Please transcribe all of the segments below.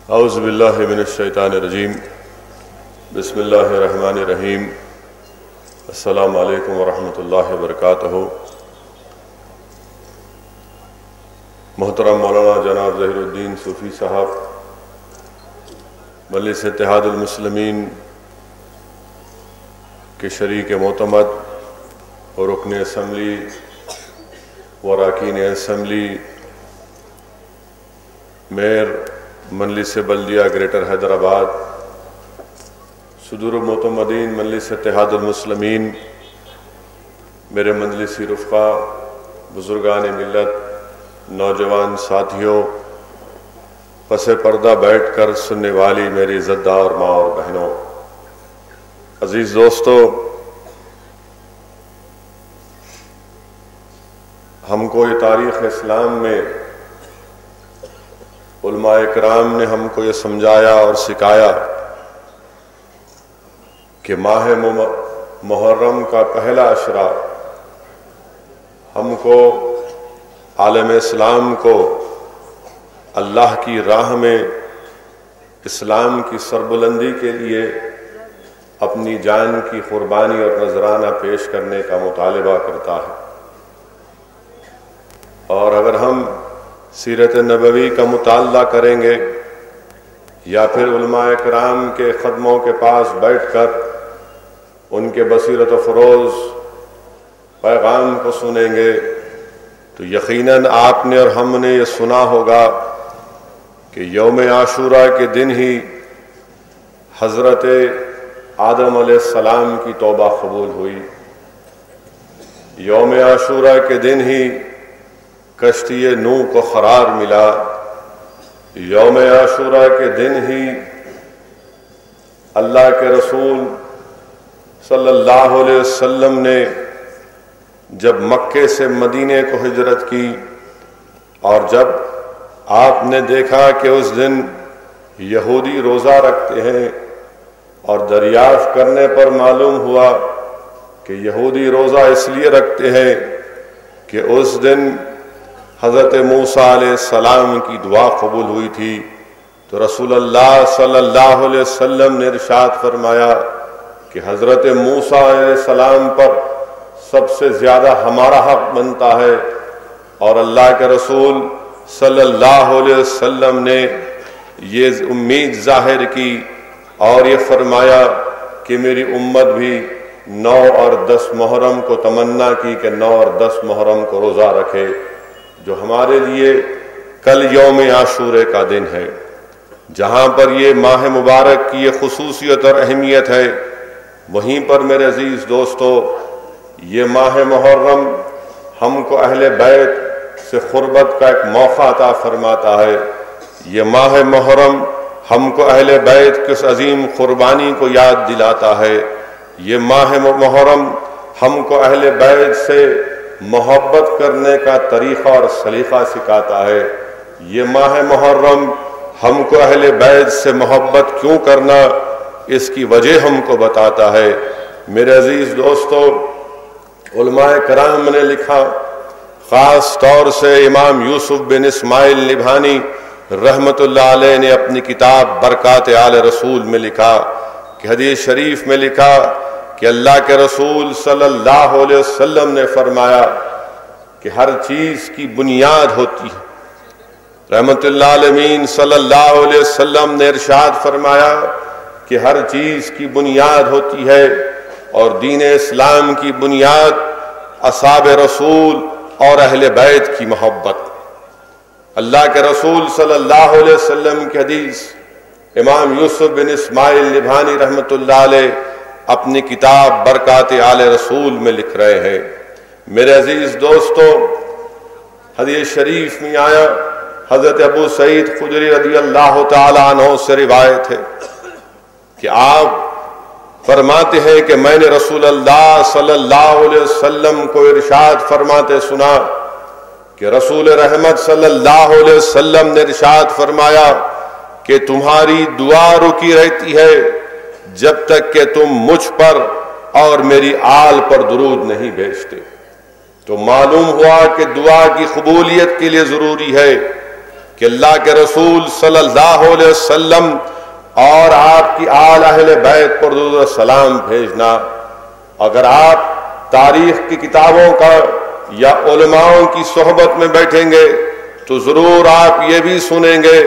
اعوذ باللہ من الشیطان الرجیم بسم اللہ الرحمن الرحیم السلام علیکم ورحمۃ اللہ وبرکاتہ۔ محترم مولانا جناب ظہیر الدین صوفی صاحب، مجلس اتحاد المسلمین کے شریک معتمد اور رکن اسمبلی و اراکین اسمبلی، میئر مجلس بلدیہ گریٹر حیدرآباد، صدور معتمدین مجلس اتحاد المسلمین، میرے مجلسی رفقا، بزرگان ملت، نوجوان ساتھیوں، پس پردہ بیٹھ کر سننے والی میری عزتدار ماں اور بہنوں، عزیز دوستو، ہم کو یہ تاریخ اسلام میں علماء کرام نے ہم کو یہ سمجھایا اور سکھایا کہ ماہ محرم کا پہلا عشرہ ہم کو عالم اسلام کو اللہ کی راہ میں اسلام کی سربلندی کے لیے اپنی جان کی قربانی اور نذرانہ پیش کرنے کا مطالبہ کرتا ہے۔ اور اگر ہم سیرت نبوی کا مطالعہ کریں گے یا پھر علماء کرام کے قدموں کے پاس بیٹھ کر ان کے بصیرت و فروز پیغام کو سنیں گے تو یقیناً آپ نے اور ہم نے یہ سنا ہوگا کہ یوم عاشورہ کے دن ہی حضرت آدم علیہ السلام کی توبہ قبول ہوئی، یوم عاشورہ کے دن ہی کشتی نوح کو قرار ملا، یوم عاشورہ کے دن ہی اللہ کے رسول صلی اللہ علیہ وسلم نے جب مکے سے مدینے کو ہجرت کی اور جب آپ نے دیکھا کہ اس دن یہودی روزہ رکھتے ہیں اور دریافت کرنے پر معلوم ہوا کہ یہودی روزہ اس لیے رکھتے ہیں کہ اس دن حضرت موسیٰ علیہ السلام کی دعا قبول ہوئی تھی، تو رسول اللہ صلی اللہ علیہ وسلم نے ارشاد فرمایا کہ حضرت موسیٰ علیہ السلام پر سب سے زیادہ ہمارا حق بنتا ہے، اور اللہ کے رسول صلی اللہ علیہ وسلم نے یہ امید ظاہر کی اور یہ فرمایا کہ میری امت بھی 9 اور 10 محرم کو تمنا کی کہ 9 اور 10 محرم کو روزہ رکھے، جو ہمارے لیے کل یوم عاشورے کا دن ہے، جہاں پر یہ ماہ مبارک کی یہ خصوصیت اور اہمیت ہے، وہیں پر میرے عزیز دوستو یہ ماہ محرم ہم کو اہل بیت سے قربت کا ایک موقع عطا فرماتا ہے۔ یہ ماہ محرم ہم کو اہل بیت کی اس عظیم قربانی کو یاد دلاتا ہے۔ یہ ماہ محرم ہم کو اہل بیت سے محبت کرنے کا طریقہ اور سلیقہ سکھاتا ہے۔ یہ ماہ محرم ہم کو اہل بیت سے محبت کیوں کرنا، اس کی وجہ ہم کو بتاتا ہے۔ میرے عزیز دوستو، علماء کرام نے لکھا، خاص طور سے امام یوسف بن اسماعیل نبھانی رحمت اللہ علیہ نے اپنی کتاب برکات آل رسول میں لکھا کہ حدیث شریف میں لکھا کہ اللہ کے رسول صلی اللہ علیہ وسلم نے فرمایا کہ ہر چیز کی بنیاد ہوتی ہے۔ رحمت اللہ علیہ صلی اللہ علیہ وسلم نے ارشاد فرمایا کہ ہر چیز کی بنیاد ہوتی ہے، اور دین اسلام کی بنیاد اصحاب رسول اور اہل بیت کی محبت۔ اللہ کے رسول صلی اللہ علیہ وسلم کی حدیث امام یوسف بن اسماعیل نبھانی رحمت اللہ علیہ اپنی کتاب برکات آل رسول میں لکھ رہے ہیں۔ میرے عزیز دوستو، حدیث شریف میں آیا، حضرت ابو سعید خدری رضی اللہ تعالی عنہ سے روایت ہے کہ آپ فرماتے ہیں کہ میں نے رسول اللہ صلی اللہ علیہ وسلم کو ارشاد فرماتے سنا کہ رسول رحمت صلی اللہ علیہ وسلم نے ارشاد فرمایا کہ تمہاری دعا رکی رہتی ہے جب تک کہ تم مجھ پر اور میری آل پر درود نہیں بھیجتے۔ تو معلوم ہوا کہ دعا کی قبولیت کے لیے ضروری ہے کہ اللہ کے رسول صلی اللہ علیہ وسلم اور آپ کی آل اہل بیت پر درود و سلام بھیجنا۔ اگر آپ تاریخ کی کتابوں کا یا علماؤں کی صحبت میں بیٹھیں گے تو ضرور آپ یہ بھی سنیں گے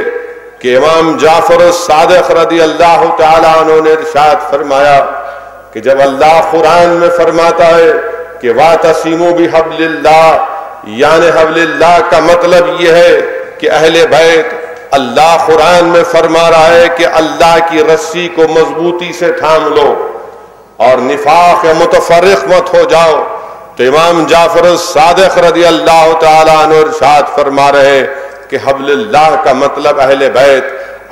کہ امام جعفر الصادق رضی اللہ تعالیٰ عنہ نے ارشاد فرمایا کہ جب اللہ قرآن میں فرماتا ہے کہ وَاعْتَصِمُوا بِحَبْلِ اللَّهِ، یعنی حبل اللہ کا مطلب یہ ہے کہ اہل بیت، اللہ قرآن میں فرما رہا ہے کہ اللہ کی رسی کو مضبوطی سے تھام لو اور نفاق یا متفرق مت ہو جاؤ، تو امام جعفر الصادق رضی اللہ تعالیٰ عنہ ارشاد فرما رہے کہ حبل اللہ کا مطلب اہل بیت،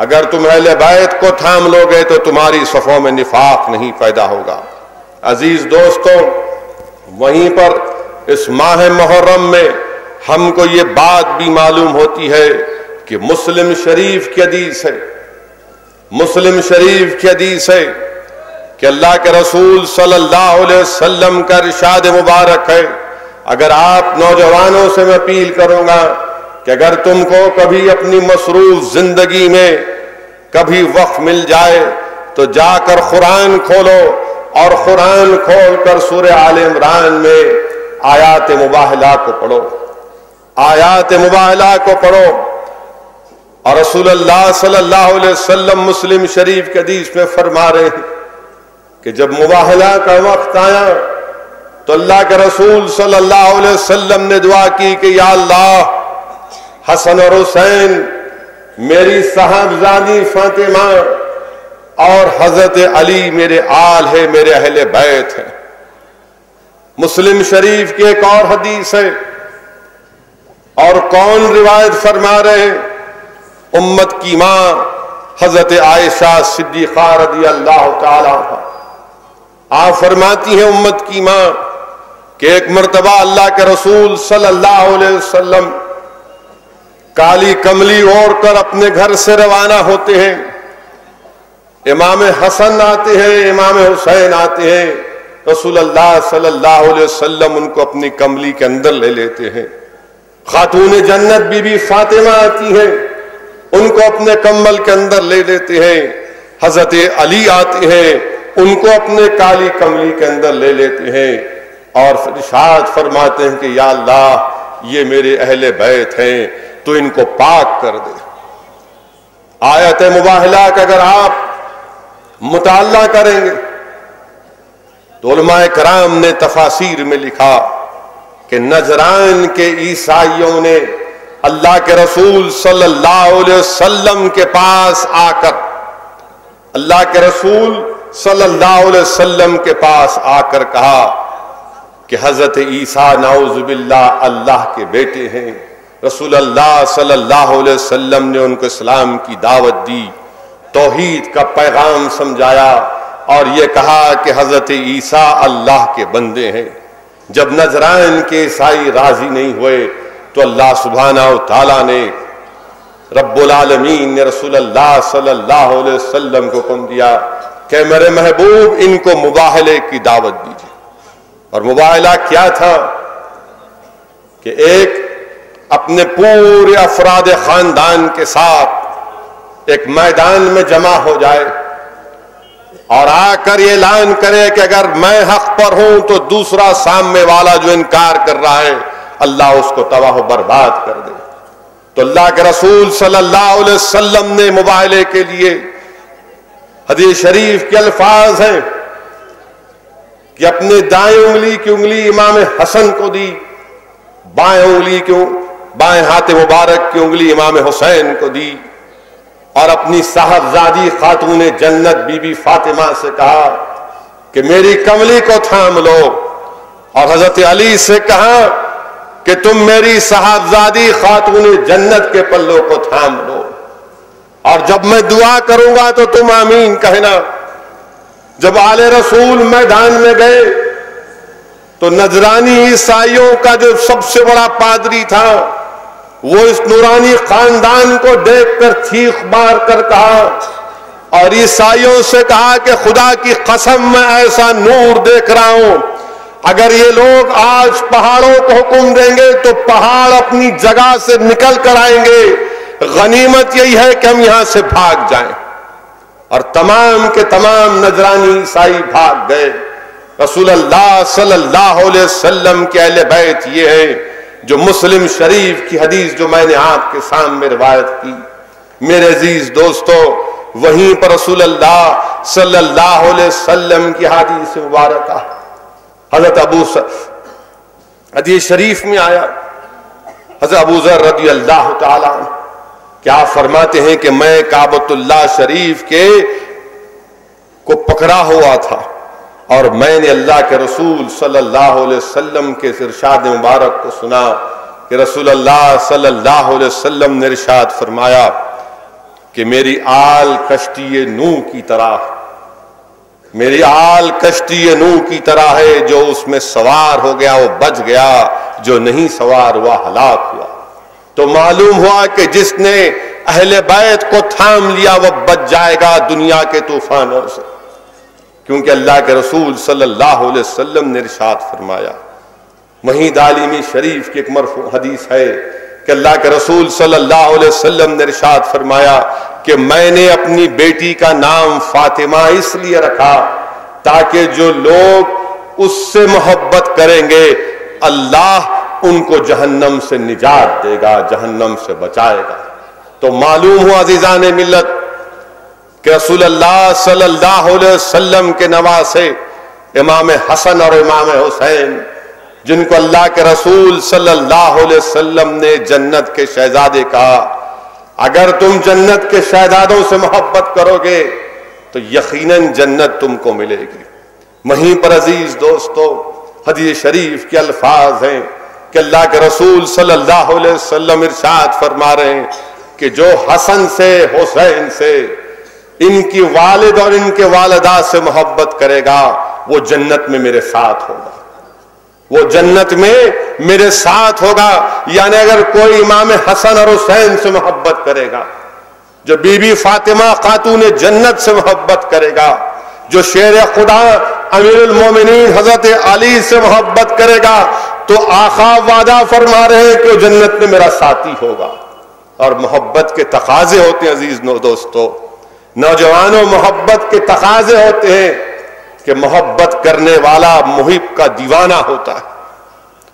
اگر تم اہل بیت کو تھام لو گے تو تمہاری صفوں میں نفاق نہیں پیدا ہوگا۔ عزیز دوستوں، وہیں پر اس ماہ محرم میں ہم کو یہ بات بھی معلوم ہوتی ہے کہ مسلم شریف کی حدیث ہے، مسلم شریف کی حدیث ہے کہ اللہ کے رسول صلی اللہ علیہ وسلم کا ارشاد مبارک ہے، اگر آپ نوجوانوں سے میں اپیل کروں گا کہ اگر تم کو کبھی اپنی مصروف زندگی میں کبھی وقت مل جائے تو جا کر قرآن کھولو اور قرآن کھول کر سورہ آل عمران میں آیات مباہلہ کو پڑھو، آیات مباہلہ کو پڑھو۔ اور رسول اللہ صلی اللہ علیہ وسلم مسلم شریف کے حدیث میں فرما رہے ہیں کہ جب مباہلہ کا وقت آیا تو اللہ کے رسول صلی اللہ علیہ وسلم نے دعا کی کہ یا اللہ، حسن اور حسین میری صاحبزادی فاطمہ اور حضرت علی میرے آل ہے، میرے اہل بیت ہیں۔ مسلم شریف کی ایک اور حدیث ہے، اور کون روایت فرما رہے ہیں؟ امت کی ماں حضرت عائشہ صدیقہ رضی اللہ تعالی عنہا۔ آپ فرماتی ہیں امت کی ماں کہ ایک مرتبہ اللہ کے رسول صلی اللہ علیہ وسلم کالی کملی اوڑھ کر اپنے گھر سے روانہ ہوتے ہیں، امام حسن آتے ہیں، امام حسین آتے ہیں، رسول اللہ صلی اللہ علیہ وسلم ان کو اپنی کملی کے اندر لے لیتے ہیں۔ خاتون جنت بی بی فاطمہ آتی ہیں، ان کو اپنے کمل کے اندر لے لیتے ہیں۔ حضرت علی آتے ہیں، ان کو اپنے کالی کملی کے اندر لے لیتے ہیں اور ارشاد فرماتے ہیں کہ یا اللہ، یہ میرے اہل بیت ہیں، تو ان کو پاک کر دے۔ آیت مباہلہ کا اگر آپ مطالعہ کریں گے تو علماء کرام نے تفاسیر میں لکھا کہ نجران کے عیسائیوں نے اللہ کے رسول صلی اللہ علیہ وسلم کے پاس آ کر، اللہ کے رسول صلی اللہ علیہ وسلم کے پاس آ کر کہا کہ حضرت عیسیٰ نعوذ باللہ اللہ کے بیٹے ہیں۔ رسول اللہ صلی اللہ علیہ وسلم نے ان کو اسلام کی دعوت دی، توحید کا پیغام سمجھایا اور یہ کہا کہ حضرت عیسیٰ اللہ کے بندے ہیں۔ جب نجران کے عیسائی راضی نہیں ہوئے تو اللہ سبحانہ و تعالیٰ نے، رب العالمین نے رسول اللہ صلی اللہ علیہ وسلم کو حکم دیا کہ میرے محبوب ان کو مباہلے کی دعوت دیجیے۔ اور مباہلہ کیا تھا کہ ایک اپنے پورے افراد خاندان کے ساتھ ایک میدان میں جمع ہو جائے اور آ کر یہ اعلان کرے کہ اگر میں حق پر ہوں تو دوسرا سامنے والا جو انکار کر رہا ہے اللہ اس کو تباہ و برباد کر دے۔ تو اللہ کے رسول صلی اللہ علیہ وسلم نے مباہلے کے لیے حدیث شریف کے الفاظ ہیں کہ اپنے دائیں انگلی کی انگلی امام حسن کو دی، بائیں انگلی کی بائیں ہاتھ مبارک کی انگلی امام حسین کو دی، اور اپنی صاحبزادی خاتون جنت بی بی فاطمہ سے کہا کہ میری کملی کو تھام لو، اور حضرت علی سے کہا کہ تم میری صاحبزادی خاتون جنت کے پلوں کو تھام لو، اور جب میں دعا کروں گا تو تم آمین کہنا۔ جب آل رسول میدان میں گئے تو نجرانی عیسائیوں کا جو سب سے بڑا پادری تھا وہ اس نورانی خاندان کو دیکھ کر چیخ مار کر کہا اور عیسائیوں سے کہا کہ خدا کی قسم میں ایسا نور دیکھ رہا ہوں، اگر یہ لوگ آج پہاڑوں کو حکم دیں گے تو پہاڑ اپنی جگہ سے نکل کر آئیں گے، غنیمت یہی ہے کہ ہم یہاں سے بھاگ جائیں. اور تمام کے تمام نجرانی عیسائی بھاگ گئے. رسول اللہ صلی اللہ علیہ وسلم کے اہل بیت یہ ہے جو مسلم شریف کی حدیث جو میں نے آپ کے سامنے روایت کی. میرے عزیز دوستو، وہیں پر رسول اللہ صلی اللہ علیہ وسلم کی حدیث مبارکہ حضرت حدیث شریف میں آیا، حضرت ابو ذر رضی اللہ تعالیٰ عنہ کیا فرماتے ہیں کہ میں کعبۃ اللہ شریف کے کو پکڑا ہوا تھا اور میں نے اللہ کے رسول صلی اللہ علیہ وسلم کے ارشاد مبارک کو سنا کہ رسول اللہ صلی اللہ علیہ وسلم نے ارشاد فرمایا کہ میری آل کشتی نوح کی طرح، میری آل کشتی نوح کی طرح ہے، جو اس میں سوار ہو گیا وہ بچ گیا، جو نہیں سوار ہوا ہلاک ہوا. تو معلوم ہوا کہ جس نے اہل بیت کو تھام لیا وہ بچ جائے گا دنیا کے طوفانوں سے، کیونکہ اللہ کے رسول صلی اللہ علیہ وسلم نے ارشاد فرمایا. وہیں دارمی شریف کی ایک مرفوع حدیث ہے کہ اللہ کے رسول صلی اللہ علیہ وسلم نے ارشاد فرمایا کہ میں نے اپنی بیٹی کا نام فاطمہ اس لیے رکھا تاکہ جو لوگ اس سے محبت کریں گے اللہ ان کو جہنم سے نجات دے گا، جہنم سے بچائے گا. تو معلوم ہوا عزیزان ملت کہ رسول اللہ صلی اللہ علیہ وسلم کے نواسے امام حسن اور امام حسین، جن کو اللہ کے رسول صلی اللہ علیہ وسلم نے جنت کے شہزادے کہا، اگر تم جنت کے شہزادوں سے محبت کرو گے تو یقیناً جنت تم کو ملے گی. وہیں پر عزیز دوستو حدیث شریف کے الفاظ ہیں کہ اللہ کے رسول صلی اللہ علیہ وسلم ارشاد فرما رہے ہیں کہ جو حسن سے حسین سے، ان کی والد اور ان کے والدہ سے محبت کرے گا وہ جنت میں میرے ساتھ ہوگا، وہ جنت میں میرے ساتھ ہوگا. یعنی اگر کوئی امام حسن اور حسین سے محبت کرے گا، جو بی بی فاطمہ خاتون جنت سے محبت کرے گا، جو شیر خدا امیر المومنین حضرت علی سے محبت کرے گا، تو آقا وعدہ فرما رہے ہیں کہ وہ جنت میں میرا ساتھی ہوگا. اور محبت کے تقاضے ہوتے ہیں عزیز دوستو، نوجوانوں محبت کے تقاضے ہوتے ہیں کہ محبت کرنے والا محب کا دیوانہ ہوتا ہے،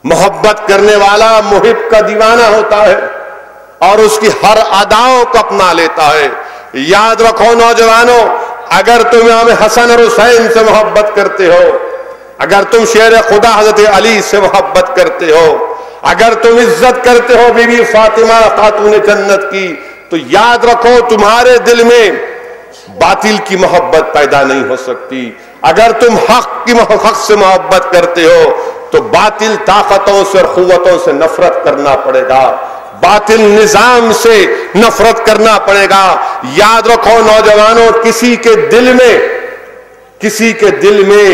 محبت کرنے والا محب کا دیوانہ ہوتا ہے اور اس کی ہر اداؤں کو اپنا لیتا ہے. یاد رکھو نوجوانوں، اگر تم امام حسن اور حسین سے محبت کرتے ہو، اگر تم شیر خدا حضرت علی سے محبت کرتے ہو، اگر تم عزت کرتے ہو بی بی فاطمہ خاتون جنت کی، تو یاد رکھو تمہارے دل میں باطل کی محبت پیدا نہیں ہو سکتی. اگر تم حق سے محبت کرتے ہو تو باطل طاقتوں سے اور قوتوں سے نفرت کرنا پڑے گا، باطل نظام سے نفرت کرنا پڑے گا. یاد رکھو نوجوانوں، کسی کے دل میں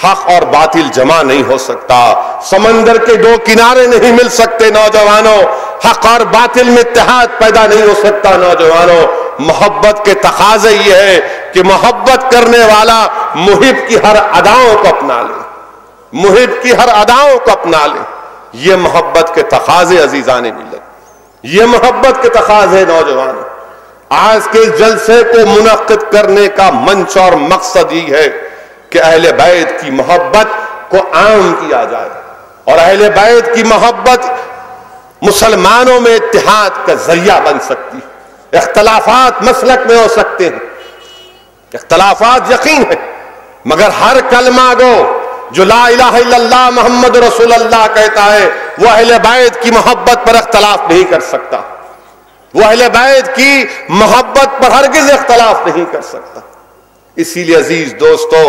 حق اور باطل جمع نہیں ہو سکتا. سمندر کے دو کنارے نہیں مل سکتے نوجوانوں، حق اور باطل میں اتحاد پیدا نہیں ہو سکتا نوجوانوں. محبت کے تقاضے یہ ہے کہ محبت کرنے والا محب کی ہر اداؤں کو اپنا لے، محب کی ہر اداؤں کو اپنا لے. یہ محبت کے تقاضے عزیزان ملت، یہ محبت کے تقاضے نوجوانوں. آج کے جلسے کو منعقد کرنے کا منش اور مقصد یہ ہے کہ اہل بیت کی محبت کو عام کیا جائے، اور اہل بیت کی محبت مسلمانوں میں اتحاد کا ذریعہ بن سکتی ہے. اختلافات مسلک میں ہو سکتے ہیں، اختلافات یقین ہے، مگر ہر کلمہ گو جو لا الہ الا اللہ محمد رسول اللہ کہتا ہے وہ اہل بیت کی محبت پر اختلاف نہیں کر سکتا، وہ اہل بیت کی محبت پر ہرگز اختلاف نہیں کر سکتا. اسی لیے عزیز دوستو،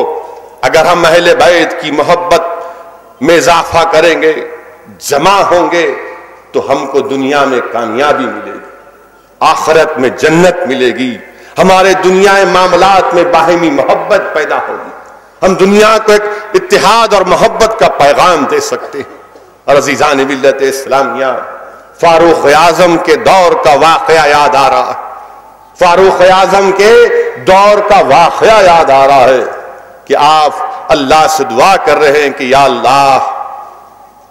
اگر ہم اہل بیت کی محبت میں اضافہ کریں گے، جمع ہوں گے، تو ہم کو دنیا میں کامیابی ملے گی، آخرت میں جنت ملے گی. ہمارے دنیا معاملات میں باہمی محبت پیدا ہوگی، ہم دنیا کو ایک اتحاد اور محبت کا پیغام دے سکتے ہیں. اور عزیزان ملت اسلامیہ، فاروق اعظم کے دور کا واقعہ یاد آ رہا ہے، فاروق اعظم کے دور کا واقعہ یاد آ رہا ہے کہ آپ اللہ سے دعا کر رہے ہیں کہ یا اللہ،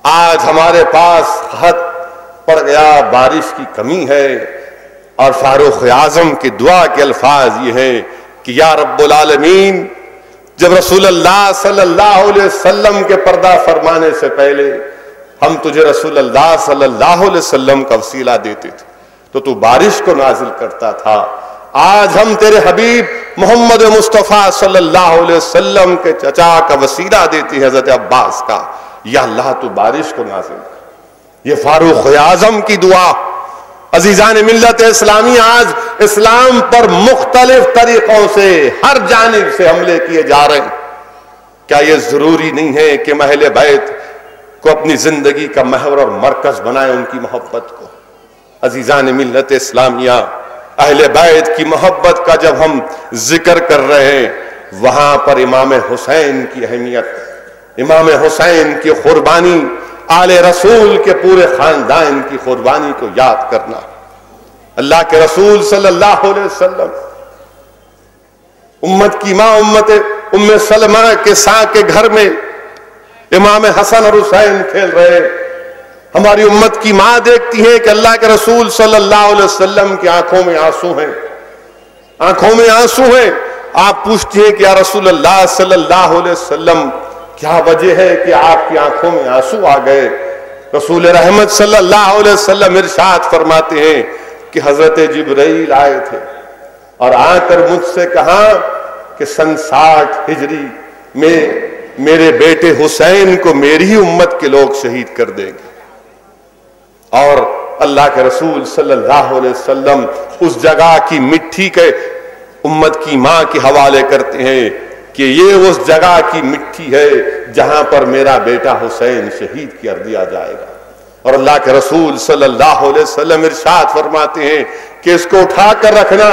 آج ہمارے پاس قحط پڑ گیا، بارش کی کمی ہے، اور فاروق اعظم کی دعا کے الفاظ یہ ہیں کہ یا رب العالمین، جب رسول اللہ صلی اللہ علیہ وسلم کے پردہ فرمانے سے پہلے ہم تجھے رسول اللہ صلی اللہ علیہ وسلم کا وسیلہ دیتے تھے تو بارش کو نازل کرتا تھا، آج ہم تیرے حبیب محمد مصطفیٰ صلی اللہ علیہ وسلم کے چچا کا وسیلہ دیتی ہے حضرت عباس کا، یا اللہ تو بارش کو نازل کر۔ یہ فاروق اعظم کی دعا۔ عزیزان ملت اسلامی، آج اسلام پر مختلف طریقوں سے ہر جانب سے حملے کیے جا رہے ہیں۔ کیا یہ ضروری نہیں ہے کہ اہل بیت کو اپنی زندگی کا محور اور مرکز بنائے ان کی محبت کو؟ عزیزان ملت اسلامیہ، اہل بیت کی محبت کا جب ہم ذکر کر رہے ہیں، وہاں پر امام حسین کی اہمیت، امام حسین کی قربانی، آل رسول کے پورے خاندان کی قربانی کو یاد کرنا۔ اللہ کے رسول صلی اللہ علیہ وسلم امت کی ماں امت ام سلمہ کے ساتھ کے گھر میں امام حسن اور حسین کھیل رہے۔ ہماری امت کی ماں دیکھتی ہے کہ اللہ کے رسول صلی اللہ علیہ وسلم کی آنکھوں میں آنسو ہیں، آنکھوں میں آنسو ہیں۔ آپ پوچھتی ہیں کہ یا رسول اللہ صلی اللہ علیہ وسلم، کیا وجہ ہے کہ آپ کی آنکھوں میں آنسو آ گئے؟ رسول رحمت صلی اللہ علیہ وسلم ارشاد فرماتے ہیں کہ حضرت جبرائیل آئے تھے اور آ کر مجھ سے کہا کہ سن 60 ہجری میں میرے بیٹے حسین کو میری ہی امت کے لوگ شہید کر دیں گے۔ اور اللہ کے رسول صلی اللہ علیہ وسلم اس جگہ کی مٹی کے امت کی ماں کے حوالے کرتے ہیں کہ یہ اس جگہ کی مٹی ہے جہاں پر میرا بیٹا حسین شہید کر دیا جائے گا۔ اور اللہ کے رسول صلی اللہ علیہ وسلم ارشاد فرماتے ہیں کہ اس کو اٹھا کر رکھنا،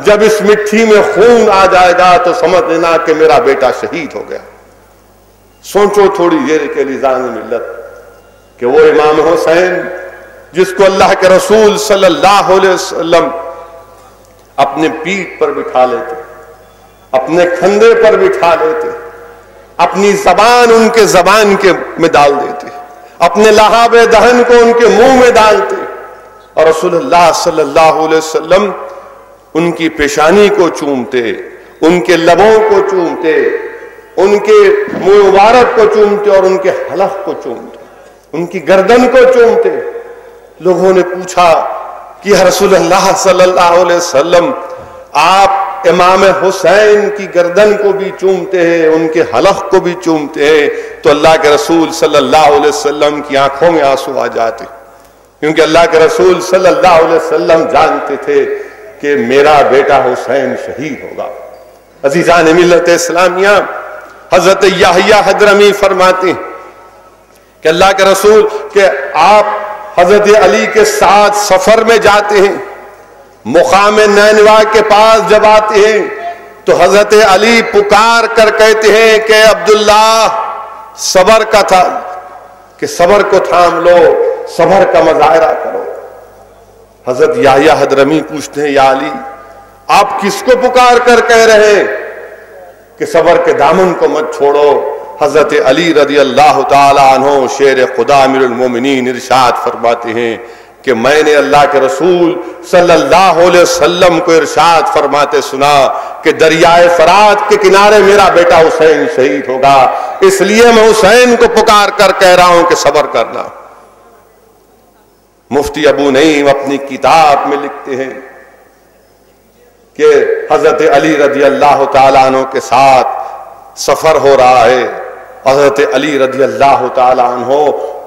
جب اس مٹی میں خون آ جائے گا تو سمجھ لینا کہ میرا بیٹا شہید ہو گیا۔ سوچو تھوڑی دیر کے لیے جان ملت کہ وہ امام حسین جس کو اللہ کے رسول صلی اللہ علیہ وسلم اپنے پیٹھ پر بٹھا لیتے، اپنے کھندے پر بٹھا لیتے، اپنی زبان ان کے زبان کے میں ڈال دیتے، اپنے لہاب دہن کو ان کے منہ میں ڈالتے، اور رسول اللہ صلی اللہ علیہ وسلم ان کی پیشانی کو چومتے، ان کے لبوں کو چومتے، ان کے منہ مبارک کو چومتے اور ان کے حلق کو چومتے، ان کی گردن کو چومتے۔ لوگوں نے پوچھا کہ یا رسول اللہ صلی اللہ علیہ وسلم، آپ امام حسین کی گردن کو بھی چومتے ہیں، ان کے حلق کو بھی چومتے ہیں، تو اللہ کے رسول صلی اللہ علیہ وسلم کی آنکھوں میں آنسو آ جاتے، کیونکہ اللہ کے رسول صلی اللہ علیہ وسلم جانتے تھے کہ میرا بیٹا حسین شہید ہوگا۔ عزیزان ملت اسلامیہ، حضرت یحییٰ حضرمی فرماتے ہیں کہ اللہ کے رسول کہ آپ حضرت علی کے ساتھ سفر میں جاتے ہیں، مقام نینوا کے پاس جب آتے ہیں تو حضرت علی پکار کر کہتے ہیں کہ عبداللہ صبر کا تھا، کہ صبر کو تھام لو، صبر کا مظاہرہ کرو۔ حضرت یحییٰ حضرمی پوچھتے ہیں یا علی، آپ کس کو پکار کر کہہ رہے ہیں کہ صبر کے دامن کو مت چھوڑو؟ حضرت علی رضی اللہ تعالی عنہ شیر خدا امیر المومنین ارشاد فرماتے ہیں کہ میں نے اللہ کے رسول صلی اللہ علیہ وسلم کو ارشاد فرماتے سنا کہ دریائے فرات کے کنارے میرا بیٹا حسین شہید ہوگا، اس لیے میں حسین کو پکار کر کہہ رہا ہوں کہ صبر کرنا۔ مفتی ابو نعیم اپنی کتاب میں لکھتے ہیں کہ حضرت علی رضی اللہ تعالیٰ عنہ کے ساتھ سفر ہو رہا ہے، حضرت علی رضی اللہ تعالیٰ عنہ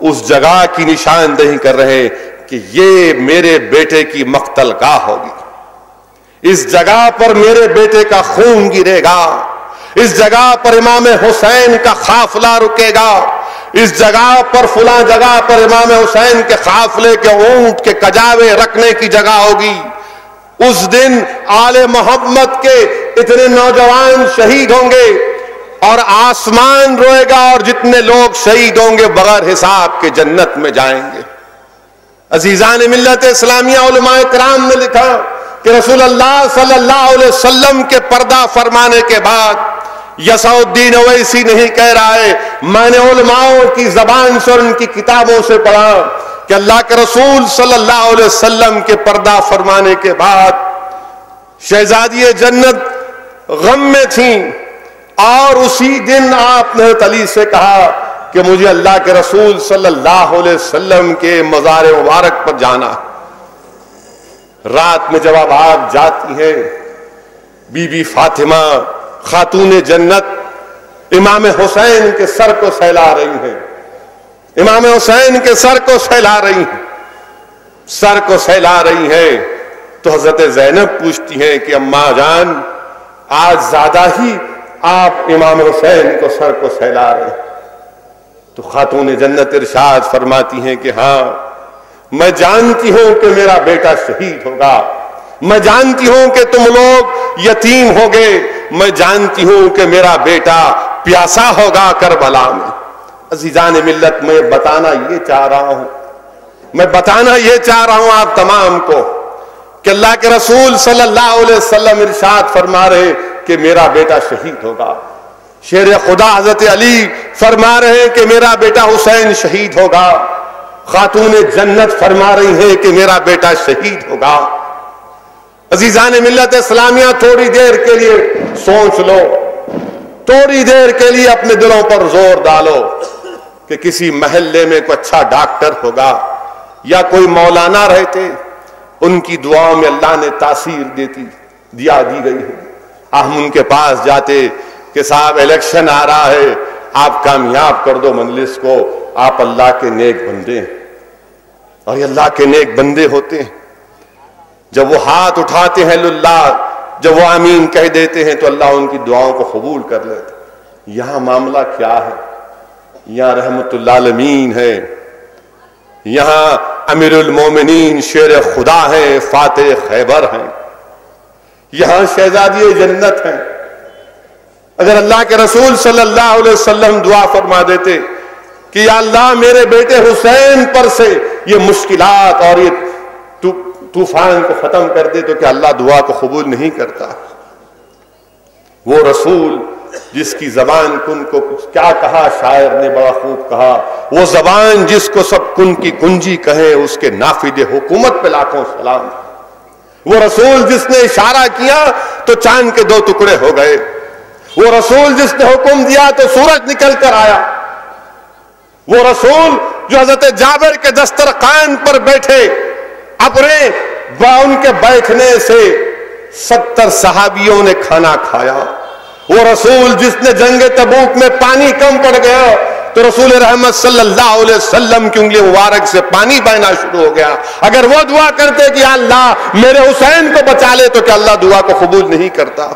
اس جگہ کی نشاندہی کر رہے ہیں کہ یہ میرے بیٹے کی مقتل گاہ ہوگی، اس جگہ پر میرے بیٹے کا خون گرے گا، اس جگہ پر امام حسین کا قافلہ رکے گا، اس جگہ پر فلاں جگہ پر امام حسین کے قافلے کے اونٹ کے کجاوے رکھنے کی جگہ ہوگی۔ اس دن آل محمد کے اتنے نوجوان شہید ہوں گے اور آسمان روئے گا، اور جتنے لوگ شہید ہوں گے بغیر حساب کے جنت میں جائیں گے۔ عزیزان ملت اسلامیہ، علماء کرام نے لکھا کہ رسول اللہ صلی اللہ علیہ وسلم کے پردہ فرمانے کے بعد یسع الدین اویسی نہیں کہہ رہا ہے، میں نے علماء کی زبان سے اور ان کی کتابوں سے پڑھا کہ اللہ کے رسول صلی اللہ علیہ وسلم کے پردہ فرمانے کے بعد شہزادی جنت غم میں تھیں، اور اسی دن آپ نے علی سے کہا کہ مجھے اللہ کے رسول صلی اللہ علیہ وسلم کے مزار مبارک پر جانا۔ رات میں جب آپ جاتی ہیں، بی بی فاطمہ خاتون جنت امام حسین کے سر کو سہلا رہی ہیں، امام حسین کے سر کو سہلا رہی ہیں، سر کو سہلا رہی ہیں، تو حضرت زینب پوچھتی ہیں کہ اماں جان آج زیادہ ہی آپ امام حسین کو سر کو سہلا رہے ہیں۔ تو خاتون جنت ارشاد فرماتی ہیں کہ ہاں میں جانتی ہوں کہ میرا بیٹا شہید ہوگا، میں جانتی ہوں کہ تم لوگ یتیم ہوگے، میں جانتی ہوں کہ میرا بیٹا پیاسا ہوگا کربلا میں۔ عزیزان ملت، میں بتانا یہ چاہ رہا ہوں آپ تمام کو کہ اللہ کے رسول صلی اللہ علیہ وسلم ارشاد فرما رہے کہ میرا بیٹا شہید ہوگا، شیر خدا حضرت علی فرما رہے ہیں کہ میرا بیٹا حسین شہید ہوگا، خاتون جنت فرما رہی ہیں کہ میرا بیٹا شہید ہوگا۔ عزیزان ملت اسلامیہ، تھوڑی دیر کے لیے سوچ لو، تھوڑی دیر کے لیے اپنے دلوں پر زور ڈالو کہ کسی محلے میں کوئی اچھا ڈاکٹر ہوگا یا کوئی مولانا رہتے، ان کی دعاؤں میں اللہ نے تاثیر دی گئی ہے، ہم ان کے پاس جاتے کہ صاحب الیکشن آ رہا ہے، آپ کامیاب کر دو مجلس کو، آپ اللہ کے نیک بندے ہیں۔ اور یہ اللہ کے نیک بندے ہوتے ہیں، جب وہ ہاتھ اٹھاتے ہیں اللہ، جب وہ آمین کہہ دیتے ہیں تو اللہ ان کی دعاؤں کو قبول کر لیتے۔ یہاں معاملہ کیا ہے؟ یہاں رحمت اللہ العالمین ہے، یہاں امیر المومنین شیر خدا ہیں، فاتح خیبر ہیں، یہاں شہزادی جنت ہیں۔ اگر اللہ کے رسول صلی اللہ علیہ وسلم دعا فرما دیتے کہ یا اللہ میرے بیٹے حسین پر سے یہ مشکلات اور یہ طوفان کو ختم کر دے، تو کیا اللہ دعا کو قبول نہیں کرتا؟ وہ رسول جس کی زبان کن کو کیا کہا شاعر نے بڑا خوب کہا، وہ زبان جس کو سب کن کی کنجی کہیں، اس کے نافذ حکومت پہ لاکھوں سلام۔ وہ رسول جس نے اشارہ کیا تو چاند کے 2 ٹکڑے ہو گئے، وہ رسول جس نے حکم دیا تو سورج نکل کر آیا، وہ رسول جو حضرت جابر کے دسترخوان پر بیٹھے، اپنے ان کے بیٹھنے سے 70 صحابیوں نے کھانا کھایا، وہ رسول جس نے جنگ تبوک میں پانی کم پڑ گیا تو رسول رحمت صلی اللہ علیہ وسلم کی انگلی مبارک سے پانی بہنا شروع ہو گیا۔ اگر وہ دعا کرتے کہ اللہ میرے حسین کو بچا لے، تو کیا اللہ دعا کو قبول نہیں کرتا؟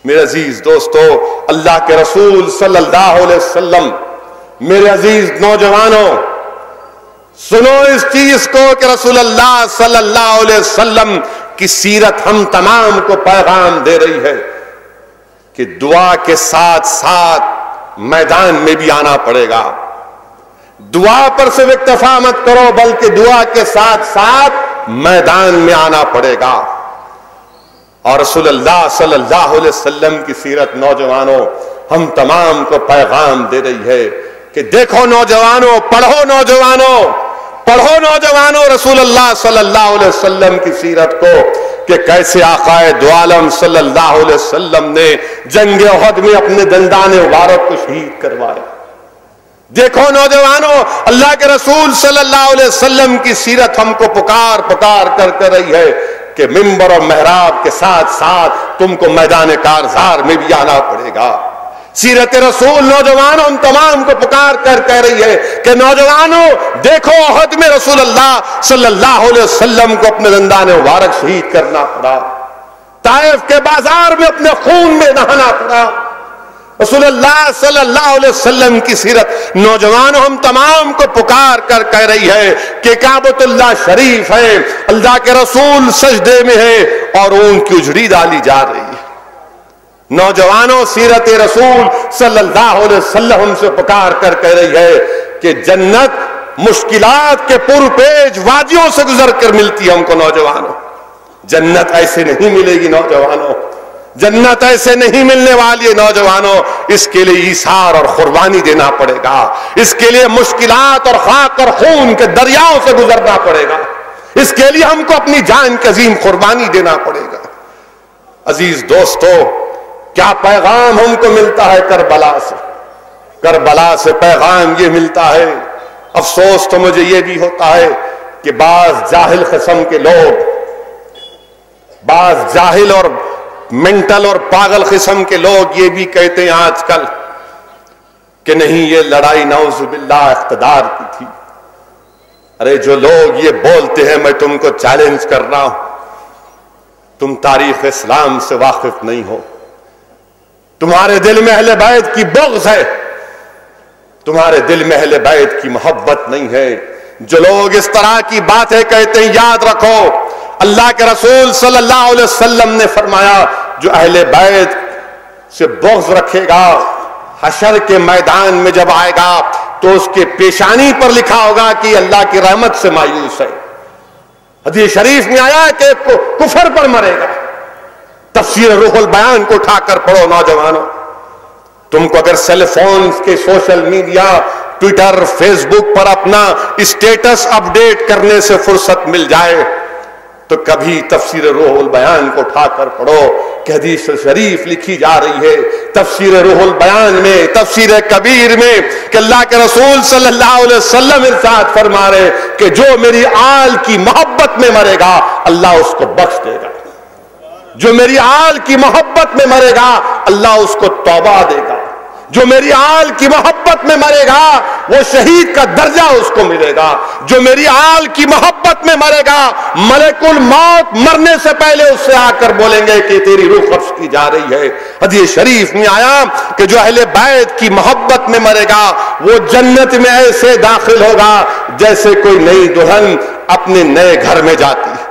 میرے عزیز دوستو، اللہ کے رسول صلی اللہ علیہ وسلم، میرے عزیز نوجوانوں، سنو اس چیز کو کہ رسول اللہ صلی اللہ علیہ وسلم کی سیرت ہم تمام کو پیغام دے رہی ہے کہ دعا کے ساتھ ساتھ میدان میں بھی آنا پڑے گا۔ دعا پر صرف اکتفا مت کرو، بلکہ دعا کے ساتھ ساتھ میدان میں آنا پڑے گا۔ اور رسول اللہ صلی اللہ علیہ وسلم کی سیرت نوجوانوں ہم تمام کو پیغام دے رہی ہے کہ دیکھو نوجوانوں، پڑھو نوجوانوں، پڑھو نوجوانوں رسول اللہ صلی اللہ علیہ وسلم کی سیرت کو، کہ کیسے آقا دو عالم صلی اللہ علیہ وسلم نے جنگ احد میں اپنے دندان مبارک کو شہید کروایا۔ دیکھو نوجوانوں، اللہ کے رسول صلی اللہ علیہ وسلم کی سیرت ہم کو پکار پکار کر رہی ہے کہ منبر اور محراب کے ساتھ ساتھ تم کو میدان کارزار میں بھی آنا پڑے گا۔ سیرت رسول نوجوانوں ہم تمام کو پکار کر کہہ رہی ہے کہ نوجوانوں دیکھو احد میں رسول اللہ صلی اللہ علیہ وسلم کو اپنے دندان مبارک شہید کرنا پڑا، طائف کے بازار میں اپنے خون میں نہانا پڑا۔ رسول اللہ صلی اللہ علیہ وسلم کی سیرت نوجوانوں ہم تمام کو پکار کر کہہ رہی ہے کہ کعبۃ اللہ شریف ہے، اللہ کے رسول سجدے میں ہے اور اون کی اجڑی ڈالی جا رہی ہے۔ نوجوانوں سیرت رسول صلی اللہ علیہ وسلم ہم سے پکار کر کہہ رہی ہے کہ جنت مشکلات کے پرپیچ وادیوں سے گزر کر ملتی ہے ہم کو۔ نوجوانوں جنت ایسے نہیں ملے گی، نوجوانوں جنت ایسے نہیں ملنے والی ہے نوجوانوں، اس کے لیے ایثار اور قربانی دینا پڑے گا، اس کے لیے مشکلات اور خاک اور خون کے دریاؤں سے گزرنا پڑے گا، اس کے لیے ہم کو اپنی جان کی عظیم قربانی دینا پڑے گا۔ عزیز دوستو، کیا پیغام ہم کو ملتا ہے کربلا سے؟ کربلا سے پیغام یہ ملتا ہے، افسوس تو مجھے یہ بھی ہوتا ہے کہ بعض جاہل قسم کے لوگ، بعض جاہل اور مینٹل اور پاگل قسم کے لوگ یہ بھی کہتے ہیں آج کل کہ نہیں یہ لڑائی نعوذ باللہ اقتدار کی تھی۔ ارے جو لوگ یہ بولتے ہیں، میں تم کو چیلنج کر رہا ہوں، تم تاریخ اسلام سے واقف نہیں ہو، تمہارے دل میں اہل بیت کی بغض ہے، تمہارے دل میں اہل بیت کی محبت نہیں ہے۔ جو لوگ اس طرح کی باتیں کہتے ہیں، یاد رکھو اللہ کے رسول صلی اللہ علیہ وسلم نے فرمایا جو اہل بیت سے بغض رکھے گا حشر کے میدان میں جب آئے گا تو اس کے پیشانی پر لکھا ہوگا کہ اللہ کی رحمت سے مایوس ہے۔ حدیث شریف میں آیا کہ کفر پر مرے گا۔ تفسیر روح البیان کو اٹھا کر پڑھو نوجوانوں، تم کو اگر سیل فون کے سوشل میڈیا ٹویٹر فیس بک پر اپنا اسٹیٹس اپڈیٹ کرنے سے فرصت مل جائے تو کبھی تفسیر روح البیان کو اٹھا کر پڑھو کہ حدیث شریف لکھی جا رہی ہے تفسیر روح البیان میں، تفسیر کبیر میں، کہ اللہ کے رسول صلی اللہ علیہ وسلم ارشاد فرما رہے کہ جو میری آل کی محبت میں مرے گا اللہ اس کو بخش دے گا، جو میری آل کی محبت میں مرے گا اللہ اس کو توبہ دے گا، جو میری آل کی محبت میں مرے گا وہ شہید کا درجہ اس کو ملے گا، جو میری آل کی محبت میں مرے گا ملک الموت مرنے سے پہلے اس سے آ کر بولیں گے کہ تیری روح قبض کی جا رہی ہے۔ حدیث شریف میں آیا کہ جو اہل بیت کی محبت میں مرے گا وہ جنت میں ایسے داخل ہوگا جیسے کوئی نئی دلہن اپنے نئے گھر میں جاتی ہے،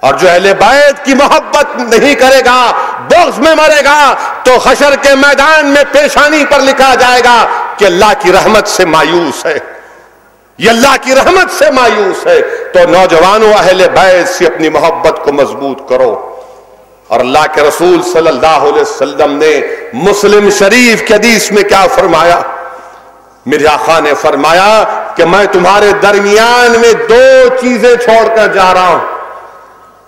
اور جو اہل بیت کی محبت نہیں کرے گا، بغض میں مرے گا، تو حشر کے میدان میں پیشانی پر لکھا جائے گا کہ اللہ کی رحمت سے مایوس ہے، یہ اللہ کی رحمت سے مایوس ہے۔ تو نوجوانوں، اہل بیت سے اپنی محبت کو مضبوط کرو۔ اور اللہ کے رسول صلی اللہ علیہ وسلم نے مسلم شریف کی حدیث میں کیا فرمایا؟ میرے آقا نے فرمایا کہ میں تمہارے درمیان میں دو چیزیں چھوڑ کر جا رہا ہوں،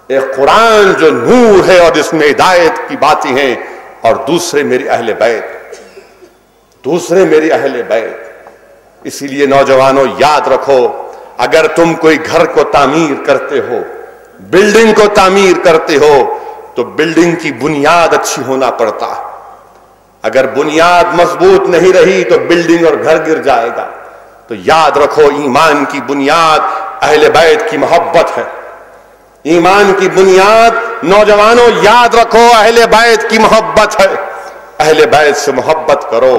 ایک قرآن جو نور ہے اور جس میں ہدایت کی باتیں ہیں، اور دوسرے میری اہل بیت، دوسرے میری اہل بیت۔ اسی لیے نوجوانوں یاد رکھو، اگر تم کوئی گھر کو تعمیر کرتے ہو، بلڈنگ کو تعمیر کرتے ہو، تو بلڈنگ کی بنیاد اچھی ہونا پڑتا ہے۔ اگر بنیاد مضبوط نہیں رہی تو بلڈنگ اور گھر گر جائے گا۔ تو یاد رکھو ایمان کی بنیاد اہل بیت کی محبت ہے، ایمان کی بنیاد نوجوانوں یاد رکھو اہل بیت کی محبت ہے، اہل بیت سے محبت کرو۔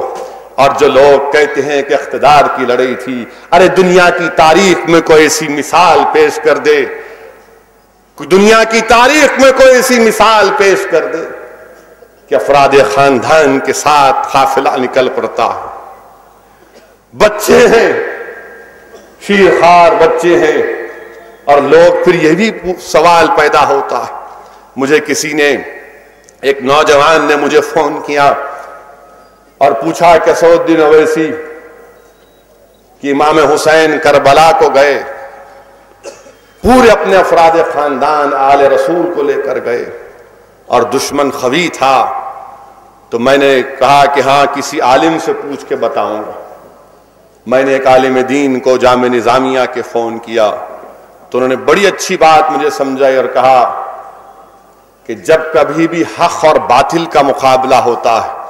اور جو لوگ کہتے ہیں کہ اقتدار کی لڑائی تھی، ارے دنیا کی تاریخ میں کوئی ایسی مثال پیش کر دے، دنیا کی تاریخ میں کوئی ایسی مثال پیش کر دے کہ افراد خاندان کے ساتھ قافلہ نکل پڑتا ہے، بچے ہیں، شیرخوار بچے ہیں، اور لوگ پھر یہ بھی سوال پیدا ہوتا ہے۔ مجھے کسی نے، ایک نوجوان نے مجھے فون کیا اور پوچھا کہ سعود الدین اویسی کہ امام حسین کربلا کو گئے، پورے اپنے افراد خاندان آل رسول کو لے کر گئے، اور دشمن خوی تھا، تو میں نے کہا کہ ہاں کسی عالم سے پوچھ کے بتاؤں گا۔ میں نے ایک عالم دین کو جامعہ نظامیہ کے فون کیا تو انہوں نے بڑی اچھی بات مجھے سمجھائی اور کہا کہ جب کبھی بھی حق اور باطل کا مقابلہ ہوتا ہے،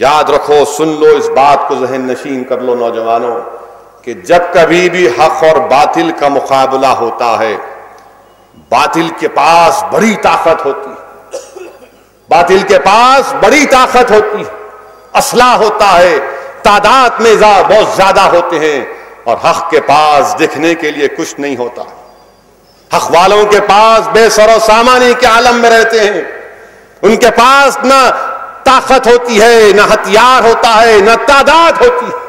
یاد رکھو، سن لو، اس بات کو ذہن نشین کر لو نوجوانوں، کہ جب کبھی بھی حق اور باطل کا مقابلہ ہوتا ہے، باطل کے پاس بڑی طاقت ہوتی ہے، باطل کے پاس بڑی طاقت ہوتی ہے، اسلحہ ہوتا ہے، تعداد میں بہت زیادہ ہوتے ہیں، اور حق کے پاس دیکھنے کے لیے کچھ نہیں ہوتا۔ حق والوں کے پاس بے سر و سامانی کے عالم میں رہتے ہیں، ان کے پاس نہ طاقت ہوتی ہے، نہ ہتھیار ہوتا ہے، نہ تعداد ہوتی ہے۔